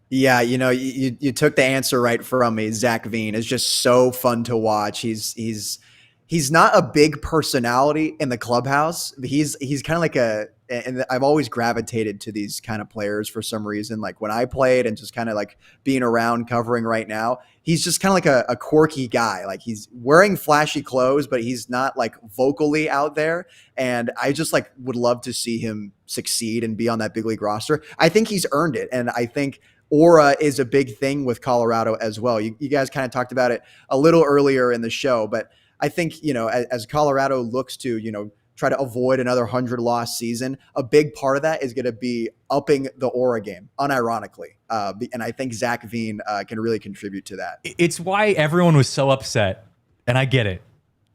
Yeah, you took the answer right from me. Zach Veen is just so fun to watch. He's not a big personality in the clubhouse. He's kind of like and I've always gravitated to these kind of players for some reason. Like when I played and just kind of like being around covering right now, he's just kind of like a quirky guy. Like he's wearing flashy clothes, but he's not like vocally out there. And I just like would love to see him succeed and be on that big league roster. I think he's earned it. And I think aura is a big thing with Colorado as well. You guys kind of talked about it a little earlier in the show, but I think, as Colorado looks to, try to avoid another 100-loss season, a big part of that is going to be upping the aura game, unironically. And I think Zach Veen can really contribute to that. It's why everyone was so upset, and I get it,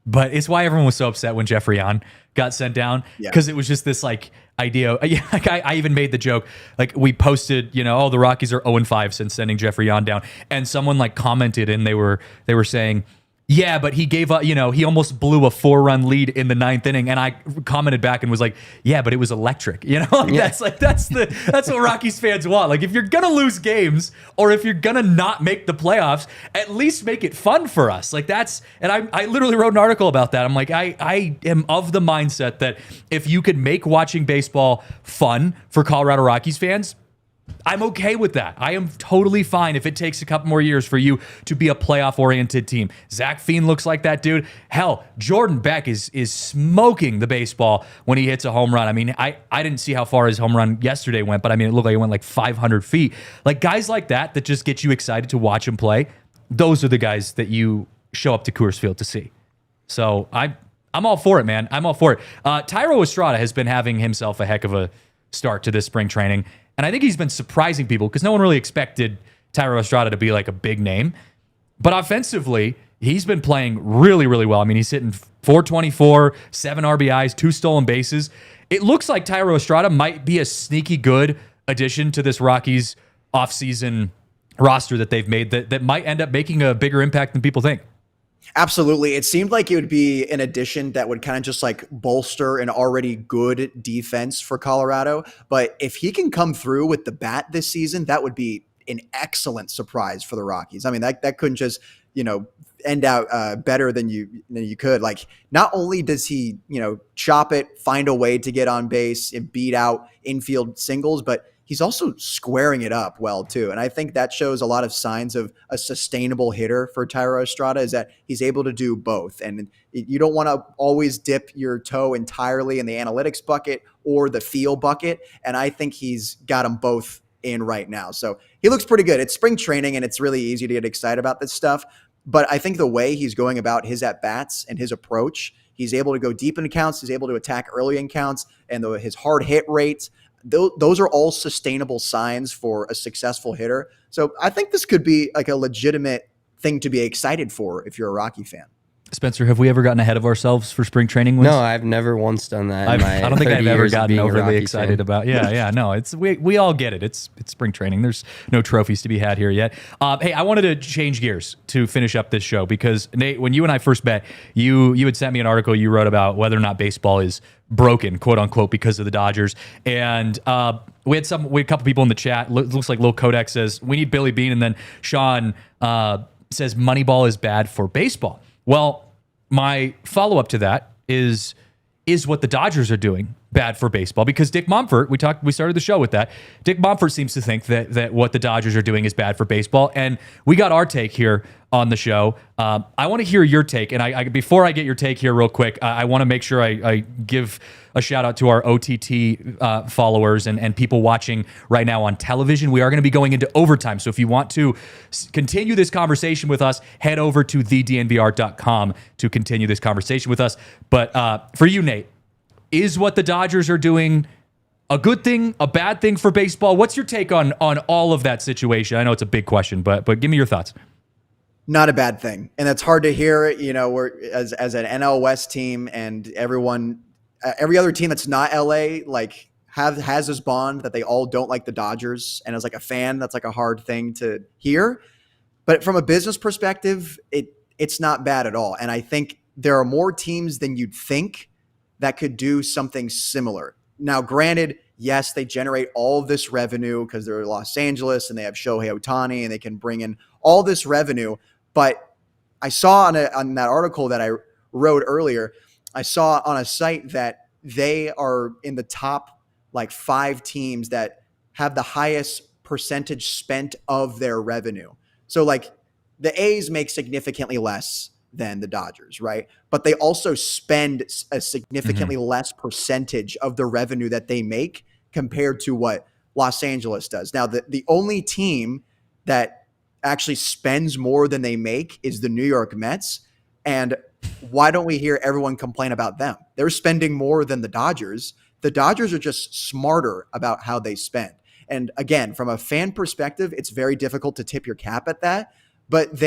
but it's why everyone was so upset when Jeffrey Yon got sent down, because it was just this like idea. Like I even made the joke, like we posted, the Rockies are 0-5 since sending Jeffrey Yon down, and someone like commented and they were saying, yeah, but he gave up, he almost blew a 4-run lead in the 9th inning. And I commented back and was like, yeah, but it was electric. That's what Rockies fans want. Like if you're going to lose games or if you're going to not make the playoffs, at least make it fun for us. Like and I literally wrote an article about that. I'm like, I am of the mindset that if you could make watching baseball fun for Colorado Rockies fans, I'm okay with that. I am totally fine if it takes a couple more years for you to be a playoff-oriented team. Zach Veen looks like that dude. Hell, Jordan Beck is smoking the baseball when he hits a home run. I mean, I didn't see how far his home run yesterday went, but I mean, it looked like it went like 500 feet. Like guys like that just get you excited to watch him play. Those are the guys that you show up to Coors Field to see. So I'm all for it, man. I'm all for it. Thairo Estrada has been having himself a heck of a start to this spring training. And I think he's been surprising people because no one really expected Thairo Estrada to be like a big name. But offensively, he's been playing really, really well. I mean, he's hitting .424, 7 RBIs, 2 stolen bases. It looks like Thairo Estrada might be a sneaky good addition to this Rockies offseason roster that they've made that might end up making a bigger impact than people think. Absolutely. It seemed like it would be an addition that would kind of just like bolster an already good defense for Colorado. But if he can come through with the bat this season, that would be an excellent surprise for the Rockies. I mean, that couldn't just, end out better than you could. Like, not only does he, chop it, find a way to get on base and beat out infield singles, but he's also squaring it up well too. And I think that shows a lot of signs of a sustainable hitter for Thairo Estrada, is that he's able to do both. And you don't want to always dip your toe entirely in the analytics bucket or the feel bucket. And I think he's got them both in right now. So he looks pretty good. It's spring training and it's really easy to get excited about this stuff. But I think the way he's going about his at-bats and his approach, he's able to go deep in counts, he's able to attack early in counts, and his hard hit rates, those are all sustainable signs for a successful hitter. So I think this could be like a legitimate thing to be excited for if you're a Rocky fan. Spencer, have we ever gotten ahead of ourselves for spring training wins? No, I've never once done that. I don't think I've ever gotten overly excited about. No, we all get it. It's spring training. There's no trophies to be had here yet. Hey, I wanted to change gears to finish up this show because Nate, when you and I first met, you had sent me an article you wrote about whether or not baseball is broken, quote unquote, because of the Dodgers. And we had a couple people in the chat. Looks like Lil Kodak says we need Billy Beane, and then Sean says Moneyball is bad for baseball. Well, my follow-up to that is what the Dodgers are doing bad for baseball because Dick Monfort, we started the show with that. Dick Monfort seems to think that what the Dodgers are doing is bad for baseball, and we got our take here on the show. I want to hear your take, and before I get your take here real quick, I want to make sure I give a shout out to our OTT followers and people watching right now on television. We are going to be going into overtime, so if you want to continue this conversation with us, head over to thednvr.com to continue this conversation with us. But for you, Nate, is what the Dodgers are doing a good thing, a bad thing for baseball? What's your take on all of that situation? I know it's a big question, but give me your thoughts. Not a bad thing. And that's hard to hear, you know, we're as an NL West team and everyone, every other team that's not LA, like has this bond that they all don't like the Dodgers. And as like a fan, that's like a hard thing to hear. But from a business perspective, it's not bad at all. And I think there are more teams than you'd think that could do something similar. Now, granted, yes, they generate all of this revenue because they're Los Angeles and they have Shohei Ohtani and they can bring in all this revenue. But I saw on that article that I wrote earlier, I saw on a site that they are in the top like 5 teams that have the highest percentage spent of their revenue. So like the A's make significantly less than the Dodgers, right? But they also spend a significantly less percentage of the revenue that they make compared to what Los Angeles does. Now, the only team that actually spends more than they make is the New York Mets. And why don't we hear everyone complain about them? They're spending more than the Dodgers. The Dodgers are just smarter about how they spend. And again, from a fan perspective, it's very difficult to tip your cap at that, but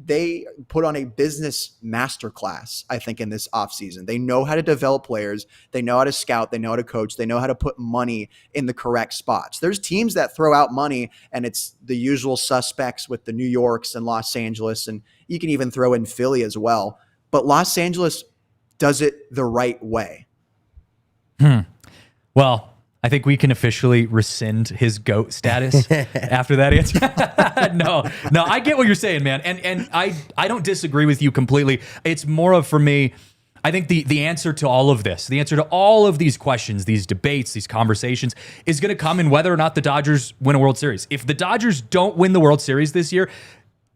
they put on a business masterclass, I think, in this offseason. They know how to develop players. They know how to scout. They know how to coach. They know how to put money in the correct spots. There's teams that throw out money, and it's the usual suspects with the New Yorks and Los Angeles, and you can even throw in Philly as well. But Los Angeles does it the right way. Well, I think we can officially rescind his GOAT status after that answer. No, I get what you're saying, man. And I don't disagree with you completely. It's more of, for me, I think the answer to all of this, the answer to all of these questions, these debates, these conversations is going to come in whether or not the Dodgers win a World Series. If the Dodgers don't win the World Series this year,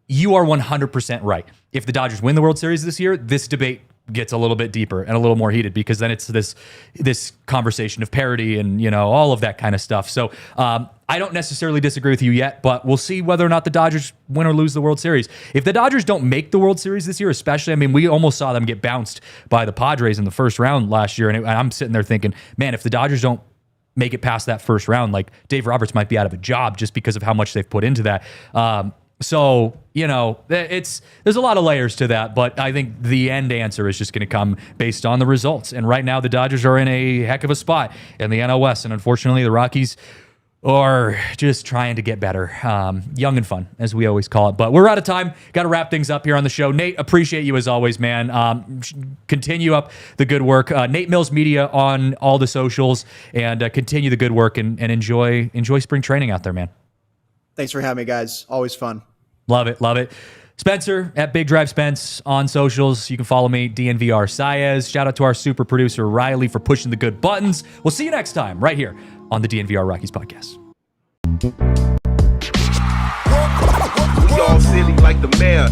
you are 100% right. If the Dodgers win the World Series this year, this debate gets a little bit deeper and a little more heated because then it's this conversation of parity and, you know, all of that kind of stuff. So I don't necessarily disagree with you yet, but we'll see whether or not the Dodgers win or lose the World Series. If the Dodgers don't make the World Series this year, especially, I mean, we almost saw them get bounced by the Padres in the first round last year. And I'm sitting there thinking, man, if the Dodgers don't make it past that first round, like Dave Roberts might be out of a job just because of how much they've put into that. So, you know, there's a lot of layers to that, but I think the end answer is just going to come based on the results. And right now, the Dodgers are in a heck of a spot in the NL West, and unfortunately, the Rockies are just trying to get better. Young and fun, as we always call it. But we're out of time. Got to wrap things up here on the show. Nate, appreciate you as always, man. Continue up the good work. Nate Mills Media on all the socials, and continue the good work and enjoy spring training out there, man. Thanks for having me, guys. Always fun. Love it. Spencer at Big Drive Spence on socials. You can follow me, DNVR Saez. Shout out to our super producer, Riley, for pushing the good buttons. We'll see you next time right here on the DNVR Rockies Podcast. We all silly like the mayor.